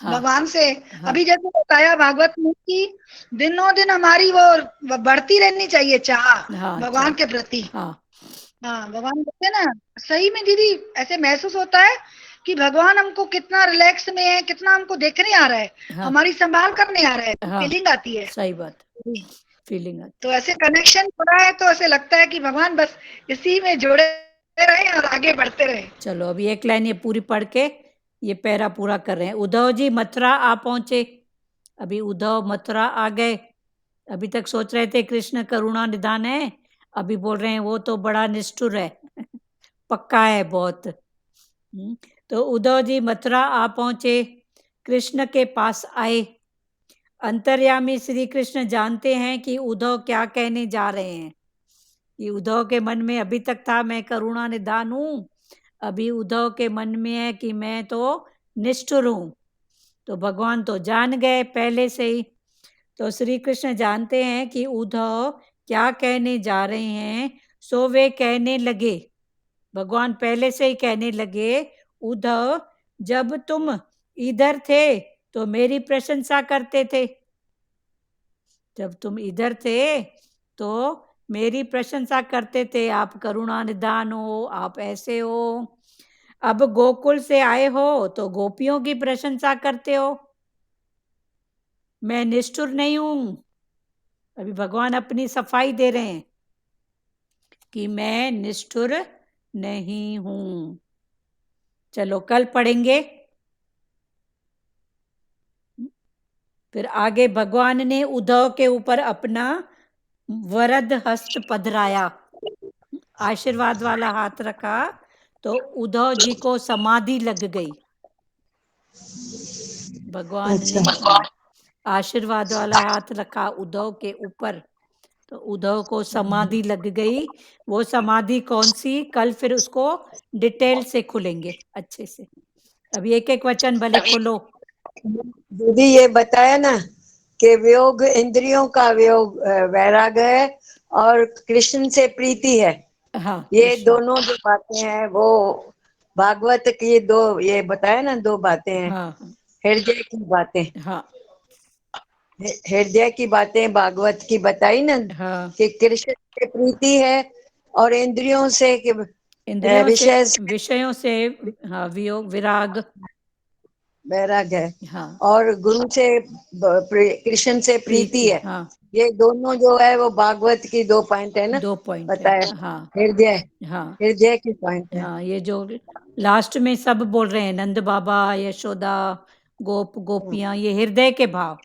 S1: हाँ,
S3: भगवान से।
S1: हाँ,
S3: अभी जैसे बताया भागवत में कि दिनों दिन हमारी वो बढ़ती रहनी चाहिए चाह
S1: हाँ,
S3: भगवान
S1: चल,
S3: के प्रति।
S1: हाँ,
S3: हाँ, भगवान बोलते हैं ना, सही में दीदी ऐसे महसूस होता है कि भगवान हमको कितना रिलैक्स में है, कितना हमको देखने आ रहा है,
S1: हाँ,
S3: हमारी संभाल करने आ रहा है,
S1: हाँ,
S3: फीलिंग आती है।
S1: सही बात, फीलिंग आती।
S3: तो ऐसे कनेक्शन हो रहा है तो ऐसे लगता है कि भगवान बस इसी में जुड़े रहे और आगे बढ़ते रहे।
S1: चलो अभी एक लाइन ये पूरी पढ़ के ये पैरा पूरा कर रहे हैं। उद्धव जी मथुरा आ पहुंचे। अभी उद्धव मथुरा आ गए। अभी तक सोच रहे थे कृष्ण करुणा निधान है, अभी बोल रहे हैं वो तो बड़ा निष्ठुर है, पक्का है बहुत। तो उद्धव जी मथुरा आ पहुंचे, कृष्ण के पास आए। अंतर्यामी श्री कृष्ण जानते हैं कि उद्धव क्या कहने जा रहे हैं। कि उद्धव के मन में अभी तक था मैं करुणा निधान हूं, अभी उद्धव के मन में है कि मैं तो निष्ठुर हूं। तो भगवान तो जान गए पहले से ही। तो श्री कृष्ण जानते हैं कि उद्धव क्या कहने जा रहे हैं, सो वे कहने लगे। भगवान पहले से ही कहने लगे, उद्धव जब तुम इधर थे तो मेरी प्रशंसा करते थे। जब तुम इधर थे तो मेरी प्रशंसा करते थे, आप करुणा निधान हो, आप ऐसे हो। अब गोकुल से आए हो तो गोपियों की प्रशंसा करते हो। मैं निष्ठुर नहीं हूं। अभी भगवान अपनी सफाई दे रहे हैं कि मैं निष्ठुर नहीं हूं। चलो कल पढ़ेंगे। फिर आगे भगवान ने उद्धव के ऊपर अपना वरद हस्त पधराया, आशीर्वाद वाला हाथ रखा, तो उद्धव जी को समाधि लग गई। भगवान ने आशीर्वाद वाला हाथ रखा उद्धव के ऊपर, तो उद्धव को समाधि लग गई। वो समाधि कौन सी, कल फिर उसको डिटेल से खुलेंगे अच्छे से। अभी एक एक वचन भले खोलो।
S5: दीदी ये बताया ना कि वियोग इंद्रियों का वियोग वैराग्य है और कृष्ण से प्रीति है।
S1: हाँ,
S5: ये
S1: कृष्ण।
S5: दोनों जो बातें हैं वो भागवत की दो, ये बताया ना दो बातें हैं।
S1: हाँ, हाँ,
S5: हृदय की बातें,
S1: हाँ,
S5: हृदय की बातें भागवत की बताई ना
S1: हाँ,
S5: कि कृष्ण से प्रीति है और इंद्रियों से
S1: इंद्रियों से,
S5: विषय
S1: विषयों से, हाँ, वियोग, विराग,
S5: वैराग्य है।
S1: हाँ,
S5: और गुरु से कृष्ण से प्रीति है।
S1: हाँ,
S5: ये दोनों जो है वो भागवत की दो पॉइंट है ना,
S1: 2 पॉइंट है।
S5: बताया।
S1: हाँ,
S5: हृदय,
S1: हाँ,
S5: हृदय की पॉइंट है।
S1: हाँ, ये जो लास्ट में सब बोल रहे हैं, नंद बाबा, यशोदा, गोप गोपियां, ये हृदय के भाव।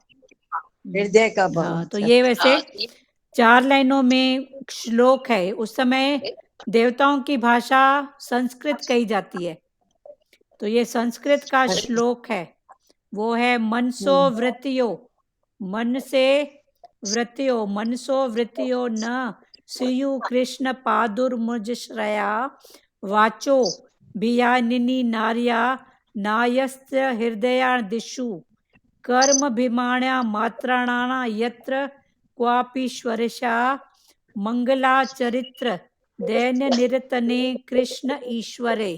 S5: हृदय का भाव।
S1: हाँ, तो ये वैसे 4 लाइनों में श्लोक है। उस समय देवताओं की भाषा संस्कृत कही जाती है, तो ये संस्कृत का श्लोक है। वो है मनसो वृत्तियो, मन से वृत्तियो, मनसो वृत्तियो न स्यु कृष्ण पादुर्मुज श्रया वाचो भियानिनी नार्या नायस्त्र हृदया दिशु कर्म भिमाण्या मात्राणा यत्र क्वापि स्वरशा मंगला चरित्र दैन्य निरतने कृष्ण ईश्वरे,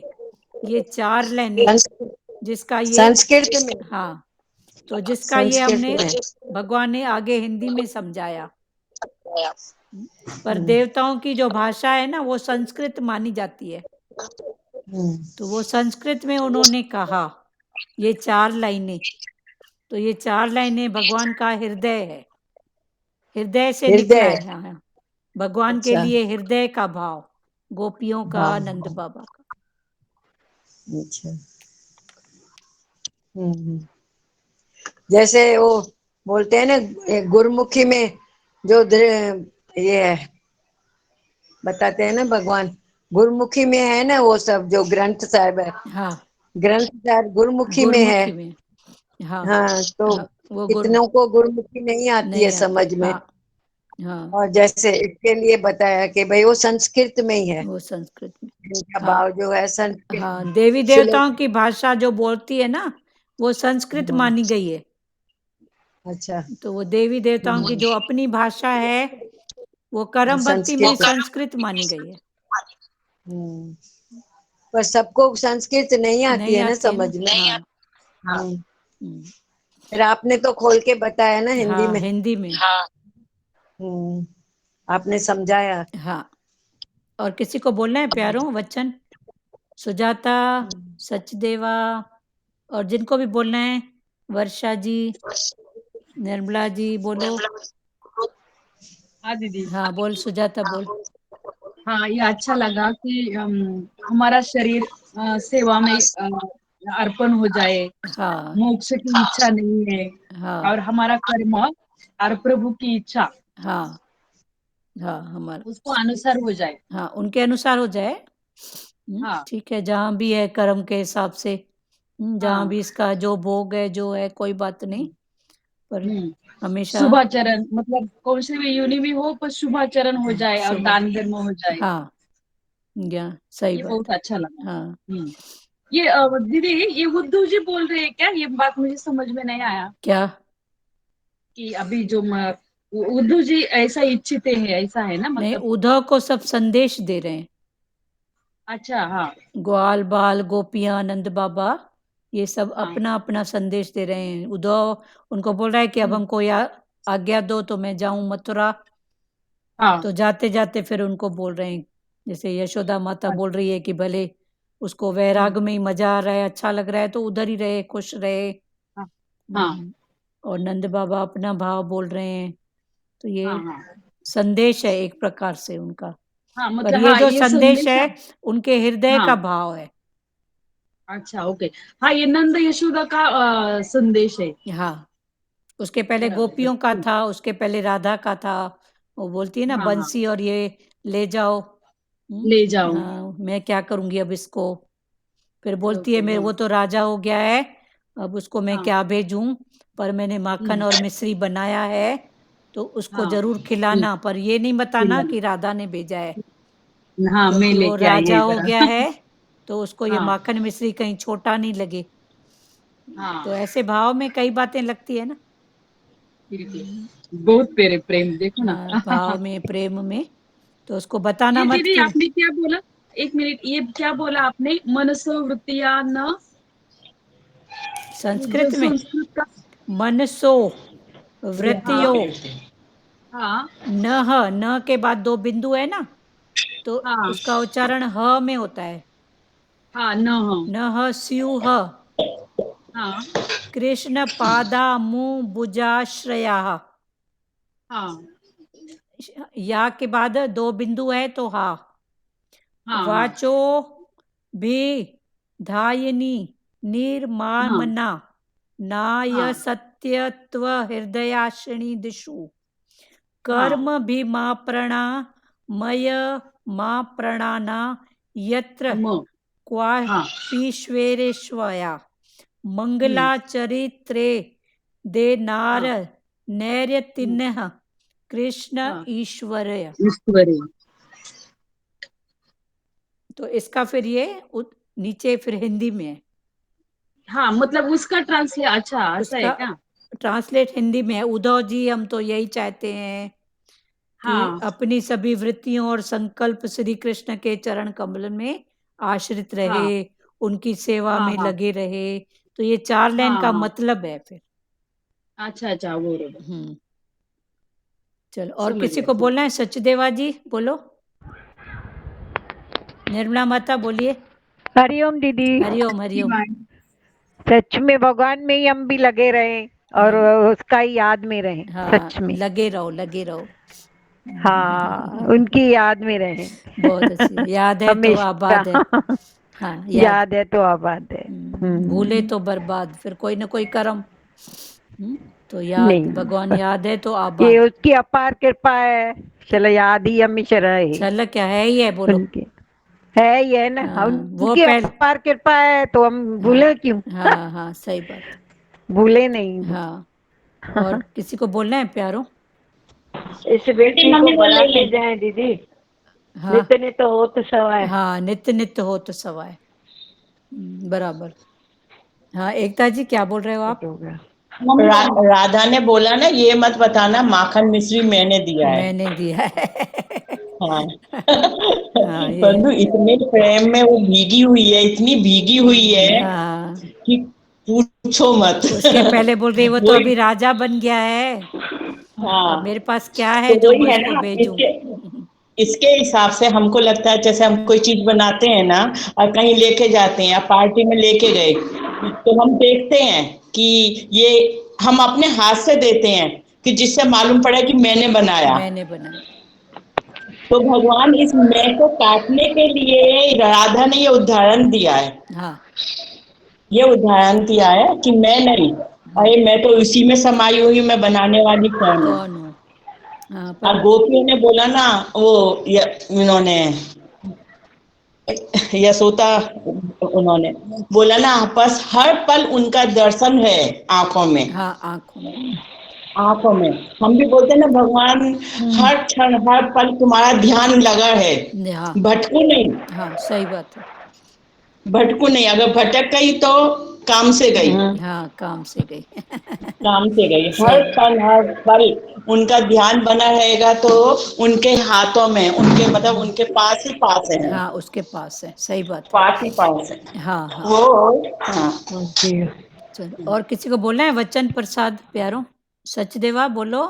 S1: ये 4 लाइनें जिसका ये
S5: संस्कृत में,
S1: हाँ, तो जिसका ये हमने
S5: संस्कृत
S1: भगवान ने आगे हिंदी में समझाया।
S5: में।
S1: पर देवताओं की जो भाषा है ना वो संस्कृत मानी जाती है, तो वो संस्कृत में उन्होंने कहा ये 4 लाइनें। तो ये 4 लाइनें भगवान का हृदय है, हृदय से निकला
S5: हृदय,
S1: है। हाँ, भगवान के
S5: अच्छा
S1: लिए हृदय का भाव, गोपियों का,
S5: हाँ,
S1: नंद बाबा का।
S5: अच्छा। जैसे वो बोलते हैं ना, गुरुमुखी में जो ये बताते हैं ना भगवान, गुरुमुखी में है ना वो सब, जो ग्रंथ साहिब है,
S1: हाँ,
S5: ग्रंथ साहिब गुरुमुखी में है।
S1: गुरुमुखी में। हाँ,
S5: हाँ, तो
S1: हाँ, वो
S5: कितनों को गुरुमुखी नहीं आती है
S1: नहीं आती।
S5: समझ में,
S1: हाँ, हाँ,
S5: और जैसे इसके लिए बताया कि भाई वो संस्कृत में ही है,
S1: वो संस्कृत में।
S5: इनका
S1: हाँ,
S5: भाव जो है संस्कृत
S1: हाँ,
S5: में।
S1: देवी
S5: श्लोक,
S1: देवताओं की भाषा जो बोलती है ना वो संस्कृत
S5: हाँ,
S1: मानी गई है।
S5: अच्छा,
S1: तो वो देवी देवताओं की जो अपनी भाषा है वो करमबत्ती में
S5: संस्कृत।
S1: संस्कृत मानी गई है।
S5: हम्म, पर सबको संस्कृत नहीं आती
S1: नहीं
S5: है ना
S1: आती है ना।
S5: समझ में।
S1: हाँ,
S5: हम्म,
S1: हम्म,
S5: फिर आपने तो खोल के बताया ना हिंदी
S1: हाँ,
S5: में।
S1: हिंदी में।
S5: हम्म, आपने समझाया।
S1: हाँ, और किसी को बोलना है प्यारों वचन? सुजाता, सचदेवा, और जिनको भी बोलना है, वर्षा जी, निर्मला जी, बोलो।
S8: हाँ दीदी।
S1: हाँ, बोल सुजाता, बोल।
S8: हाँ, ये अच्छा लगा कि हमारा शरीर सेवा में अर्पण हो जाए,
S1: हाँ,
S8: मोक्ष की इच्छा नहीं है,
S1: हाँ,
S8: और हमारा कर्म और प्रभु की इच्छा
S1: हाँ, हाँ, हमारा,
S8: उसको अनुसार हो जाए।
S1: हाँ, उनके अनुसार हो जाए।
S8: हाँ,
S1: ठीक है, जहाँ भी है कर्म के हिसाब से, जहाँ
S8: हाँ,
S1: भी इसका जो भोग है जो है, कोई बात नहीं, पर
S8: हम्म,
S1: हमेशा
S8: शुभाचरण, मतलब कौन से भी योनि में हो पर शुभाचरण हो जाए और
S1: शुभ,
S8: दान धर्म हो जाए।
S1: हाँ, या सही
S8: ये
S1: बात
S8: बहुत
S1: है।
S8: अच्छा लगा।
S1: हाँ,
S8: ये दीदी, ये उद्धव जी बोल रहे हैं क्या? ये बात मुझे समझ में नहीं आया
S1: क्या?
S8: कि अभी जो उद्धव जी ऐसा इच्छित है, ऐसा है ना
S1: नहीं,
S8: मतलब?
S1: उद्धव को सब संदेश दे रहे हैं,
S8: अच्छा, हाँ,
S1: ग्वाल बाल गोपियां नंद बाबा, ये सब
S8: हाँ,
S1: अपना अपना संदेश दे रहे हैं। उद्धव उनको बोल रहा है कि अब हमको आज्ञा दो तो मैं जाऊं मथुरा।
S8: हाँ,
S1: तो जाते जाते फिर उनको बोल रहे हैं, जैसे यशोदा माता बोल रही है कि भले उसको वैराग में ही मजा आ रहा है, अच्छा लग रहा है तो उधर ही रहे, खुश रहे।
S8: हाँ, हाँ,
S1: और नंद बाबा अपना भाव बोल रहे हैं। तो ये
S8: हाँ, हाँ,
S1: संदेश है एक प्रकार से उनका,
S8: हाँ,
S1: पर
S8: मतलब
S1: ये
S8: हाँ,
S1: जो
S8: ये
S1: संदेश
S8: संदेश।
S1: है उनके हृदय
S8: हाँ,
S1: का भाव है।
S8: अच्छा, ओके। हाँ, ये नंद यशोदा का संदेश है।
S1: हाँ, उसके पहले
S8: बराबर,
S1: गोपियों का था, उसके पहले राधा का था। वो बोलती है ना,
S8: हाँ, हाँ,
S1: बंसी और ये ले जाओ।
S8: ले जाओ।
S1: हाँ, मैं क्या करूंगी अब इसको। फिर बोलती है
S8: ओके,
S1: मेरे,
S8: हाँ,
S1: वो तो राजा हो गया है, अब उसको मैं
S8: हाँ,
S1: क्या भेजूं, पर मैंने माखन और मिश्री बनाया है तो उसको
S8: हाँ,
S1: जरूर खिलाना, पर ये नहीं बताना
S8: खिलाना।
S1: कि राधा ने भेजा है,
S8: हाँ, मैं
S1: क्योंकि वो
S8: लेके आई है
S1: राजा हो
S8: जरा।
S1: गया है तो उसको ये
S8: हाँ,
S1: माखन मिश्री कहीं छोटा नहीं लगे।
S8: हाँ,
S1: तो ऐसे भाव में कई बातें लगती है ना।
S8: ठीक है। बहुत प्यारे प्रेम, देखो ना।
S1: हाँ, भाव में, प्रेम में, तो उसको बताना
S8: ये
S1: मत
S8: दीदी
S1: कि
S8: आपने क्या बोला? एक मिनट, ये क्या बोला आपने? मनसो वृत्तिया न, ये जो
S1: संस्कृत में
S8: संस्कृत का।
S1: मनसो
S8: हाँ,
S1: वृत्तियो,
S8: हाँ,
S1: न के बाद 2 बिंदु है ना, तो
S8: हाँ,
S1: उसका उच्चारण ह में होता है।
S8: हाँ, न, हाँ,
S1: न स्युह,
S8: हाँ,
S1: कृष्ण पादाम्बुजाश्रया,
S8: हाँ,
S1: या के बाद 2 बिंदु है तो हा।
S8: हाँ, हाँ,
S1: वाचो भी धायनी
S8: हाँ,
S1: निर्मामना नाय
S8: हाँ,
S1: सत्यत्व हृदयाशिणी दिशु,
S8: हाँ,
S1: कर्म भी माँ प्रणा मय माँ प्रणाना यत्र
S8: म, हाँ,
S1: क्वापीश्वरेश्वया मंगला चरित्रे दे नार
S8: हाँ,
S1: नैर्यतिन्ह कृष्ण
S8: हाँ,
S1: ईश्वरय।
S8: ईश्वरी।
S1: तो इसका फिर ये नीचे फिर हिंदी में है,
S8: हाँ, मतलब उसका ट्रांसलेट, अच्छा ऐसा है
S1: उसका
S8: क्या?
S1: ट्रांसलेट हिंदी में है। उद्धव जी हम तो यही चाहते हैं कि अपनी सभी वृत्तियों और संकल्प श्री कृष्ण के चरण कमल में आश्रित रहे, उनकी सेवा में लगे रहे। तो ये 4 लाइन का मतलब है फिर।
S8: अच्छा बरोबर।
S1: चलो, और
S8: समझ
S1: किसी
S8: गया,
S1: को बोलना है? सचदेवा जी बोलो। निर्मला माता बोलिए।
S9: हरिओम दीदी।
S1: हरिओम हरिओम।
S9: सच में भगवान में ही हम भी लगे रहे और उसका ही याद में रहे। सच में
S1: लगे रहो, लगे रहो।
S9: हाँ, उनकी याद में रहे।
S1: बहुत अच्छी याद है तो
S9: हमेशा
S1: आबाद है। हाँ,
S9: याद है तो आबाद है।
S1: भूले तो बर्बाद, फिर कोई ना कोई कर्म। तो याद,
S9: नहीं,
S1: भगवान याद है तो
S9: ये
S1: आबाद।
S9: उसकी अपार कृपा है। चलो, याद ही हमेशा रहे।
S1: चल, क्या है ही है, बोलो।
S9: उनके है ही है ना,
S1: वो
S9: उनकी
S1: पहले।
S9: अपार कृपा है तो हम भूले क्यों?
S1: हाँ, सही बात।
S9: भूले नहीं।
S1: हाँ, और किसी को बोलना है प्यारो?
S5: इस व्यक्ति को बढ़ाते जाए दीदी।
S1: हाँ
S9: नित्य नित्य हो तो सवाय।
S1: हाँ, नित्य नित्य हो तो सवाय। बराबर। हाँ, एकता जी क्या बोल रहे हो आप?
S10: राधा ने बोला ना, ये मत बताना माखन मिश्री मैंने दिया है।
S1: मैंने दिया है।
S10: हाँ।
S1: हाँ, ये
S10: परंतु इतने प्रेम में वो भीगी हुई है, इतनी भीगी हुई है
S1: हाँ,
S10: कि पूछो मत।
S1: उसके पहले बोल रही वो तो
S10: वही,
S1: अभी राजा बन गया है,
S10: हाँ,
S1: अब मेरे पास क्या है
S10: तो
S1: जो
S10: वही
S1: मैं
S10: है
S1: उसको
S10: ना।
S1: भेजूं।
S10: इसके हिसाब से हमको लगता है, जैसे हम कोई चीज बनाते हैं ना और कहीं लेके जाते हैं या पार्टी में लेके गए, तो हम देखते हैं कि ये हम अपने हाथ से देते हैं कि जिससे मालूम पड़े कि मैंने बनाया।
S1: मैंने बनाया।
S10: तो भगवान इस मैं को काटने के लिए राधा ने ये उदाहरण दिया है।
S1: हाँ,
S10: ये उदाहरण दिया है कि मैं नहीं, अरे मैं तो इसी में समाई हुई, मैं बनाने वाली कौन हूँ।
S1: कौन हूँ? हाँ,
S10: और
S1: पर
S10: गोपियों ने बोला ना, वो इन्होंने यशोदा, उन्होंने बोला ना, बस हर पल उनका दर्शन है आंखों में।
S1: हाँ, आंखों में।
S10: आंखों में हम भी बोलते हैं ना, भगवान हर क्षण हर पल तुम्हारा ध्यान लगा है,
S1: हाँ
S10: भटकू नहीं।
S1: हाँ, सही बात है।
S10: भटकू नहीं, अगर भटक गई तो काम से गई।
S1: हाँ, काम से गई।
S10: काम से गई।
S1: सही बात।
S10: हर पल उनका ध्यान बना रहेगा तो उनके हाथों में, उनके मतलब उनके पास ही पास है।
S1: हाँ, उसके पास है, सही बात है।
S10: पास ही पास है
S1: हाँ हाँ।
S10: वो। हाँ,
S1: चलो, और किसी को बोलना है? वचन प्रसाद प्यारो। सचदेवा बोलो।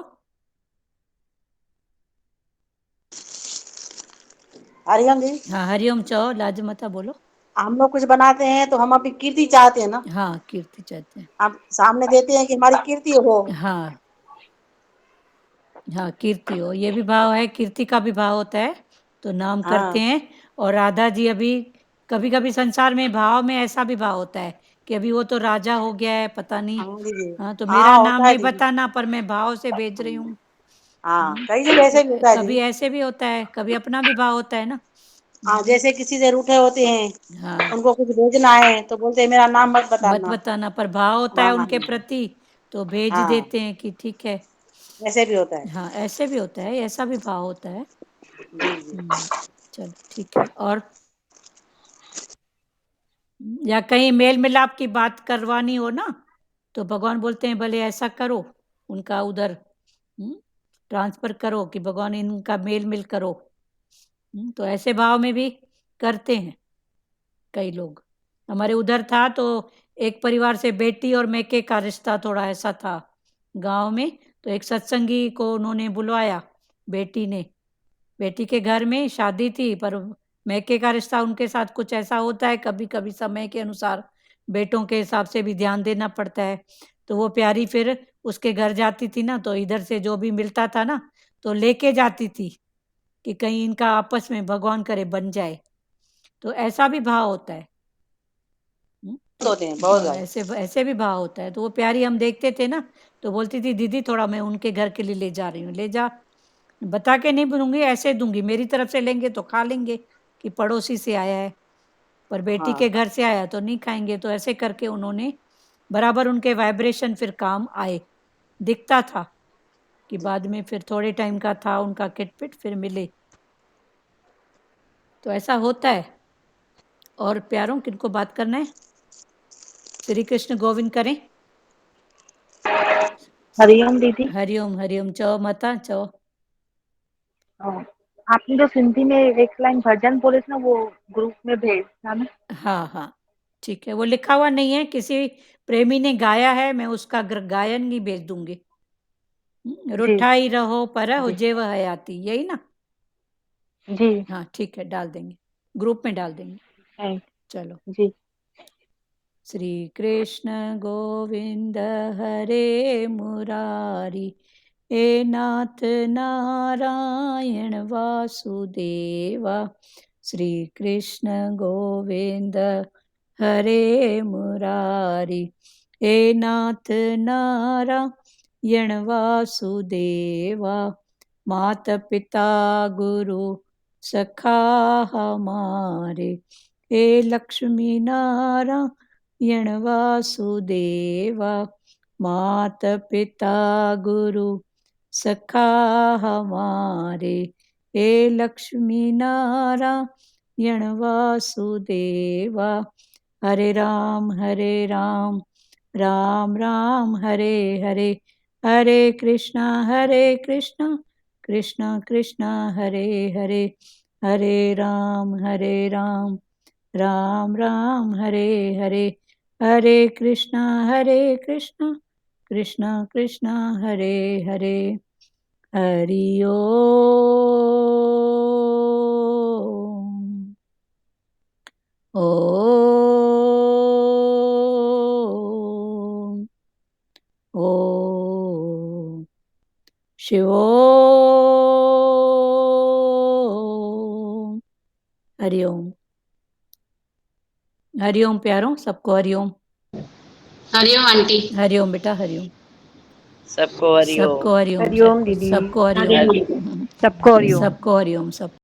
S7: हरिओम जी।
S1: हाँ, हरिओम चौ लाजमता बोलो।
S7: हम लोग कुछ बनाते हैं तो हम अपनी कीर्ति चाहते हैं ना,
S1: हाँ, कीर्ति चाहते हैं।
S7: आप सामने देते हैं कि हमारी कीर्ति हो।
S1: हाँ हाँ, कीर्ति हो, ये भी भाव है, कीर्ति का भी भाव होता है, तो नाम करते हैं। और राधा जी अभी कभी कभी संसार में भाव में ऐसा भी भाव होता है कि अभी वो तो राजा हो गया है, पता नहीं।
S7: दीदी।
S1: हाँ, तो मेरा
S7: हाँ,
S1: नाम
S7: होता है
S1: नहीं
S7: दीदी।
S1: बताना, पर मैं भाव से भेज रही हूँ।
S7: हाँ, कई जगह ऐसे भी होता है
S1: कभी
S7: दीदी।
S1: ऐसे भी होता है, कभी अपना भी भाव होता है ना।
S7: हाँ, जैसे किसी से रूठे होते हैं,
S1: हाँ,
S7: उनको कुछ भेजना है तो बोलते हैं मेरा नाम मत
S1: मत
S7: बताना।
S1: बताना, पर भाव होता है
S7: हाँ
S1: उनके प्रति, तो भेज
S7: हाँ,
S1: देते हैं कि ठीक है।
S7: ऐसे भी होता है।
S1: हाँ, ऐसे भी होता है, ऐसा भी भाव होता है।
S7: जी जी।
S1: चलो, ठीक है। और या कहीं मेल मिलाप की बात करवानी हो ना, तो भगवान बोलते हैं भले ऐसा करो, उनका उधर ट्रांसफर करो कि भगवान इनका मेल मिल करो। तो ऐसे भाव में भी करते हैं कई लोग। हमारे उधर था तो एक परिवार से बेटी और मैके का रिश्ता थोड़ा ऐसा था गांव में, तो एक सत्संगी को उन्होंने बुलवाया, बेटी ने। बेटी के घर में शादी थी, पर मैके का रिश्ता उनके साथ कुछ ऐसा होता है, कभी कभी समय के अनुसार बेटों के हिसाब से भी ध्यान देना पड़ता है। तो वो प्यारी फिर उसके घर जाती थी ना, तो इधर से जो भी मिलता था ना, तो लेके जाती थी कि कहीं इनका आपस में भगवान करे बन जाए। तो ऐसा भी भाव होता है।
S7: होते हैं बहुत
S1: हाँ, ऐसे ऐसे भी भाव होता है। तो वो प्यारी हम देखते थे ना, तो बोलती थी दीदी थोड़ा मैं उनके घर के लिए ले जा रही हूँ। ले जा, बता के नहीं दूंगी, ऐसे दूंगी, मेरी तरफ से लेंगे तो खा लेंगे कि पड़ोसी से आया है, पर बेटी के घर से आया तो नहीं खाएंगे। तो ऐसे करके उन्होंने बराबर उनके वाइब्रेशन फिर काम आए, दिखता था कि बाद में फिर थोड़े टाइम का था उनका किटपिट, फिर मिले। तो ऐसा होता है। और प्यारों, किनको बात करना है? श्री कृष्ण गोविंद करें।
S9: हरिओम दीदी।
S1: हरिओम हरिओम चौ माता चौ।
S6: आपने जो सिंधी में एक लाइन भजन बोले थे ना वो ग्रुप में भेजना ना।
S1: हाँ हाँ ठीक है, वो लिखा हुआ नहीं है, किसी प्रेमी ने गाया है, मैं उसका गायन भी भेज दूंगी। रुठाई रहो पर हुजेव हयाती, यही ना?
S6: जी
S1: हाँ ठीक है, डाल देंगे, ग्रुप में डाल देंगे।
S6: थैंक
S1: चलो।
S6: जी।
S1: श्री कृष्ण गोविंद हरे मुरारी, हे नाथ नारायण वासुदेवा। श्री कृष्ण गोविंद हरे मुरारी, हे नाथ नारायण वासुदेवा। माता पिता गुरु सखा हमारे, हे लक्ष्मी नारायण वासुदेवा। माता पिता गुरु सखा हमारे, हे लक्ष्मी नारायण वासुदेवा। हरे राम राम राम हरे हरे, हरे कृष्णा कृष्णा कृष्णा हरे हरे, हरे राम राम राम हरे हरे, हरे कृष्णा कृष्णा कृष्णा हरे हरे। हरि ओम। ओम ओम शिवोम। हरिओम। हरिओम प्यारों, सबको हरिओम।
S2: हरिओम आंटी।
S1: हरिओम बेटा, हरिओम।
S2: सबको हरिओम।
S1: सबको हरिओम।
S6: हरिओम दीदी।
S1: सबको हरिओम।
S2: हरि
S9: सबको हरिओम।
S1: सबको हरिओम। सब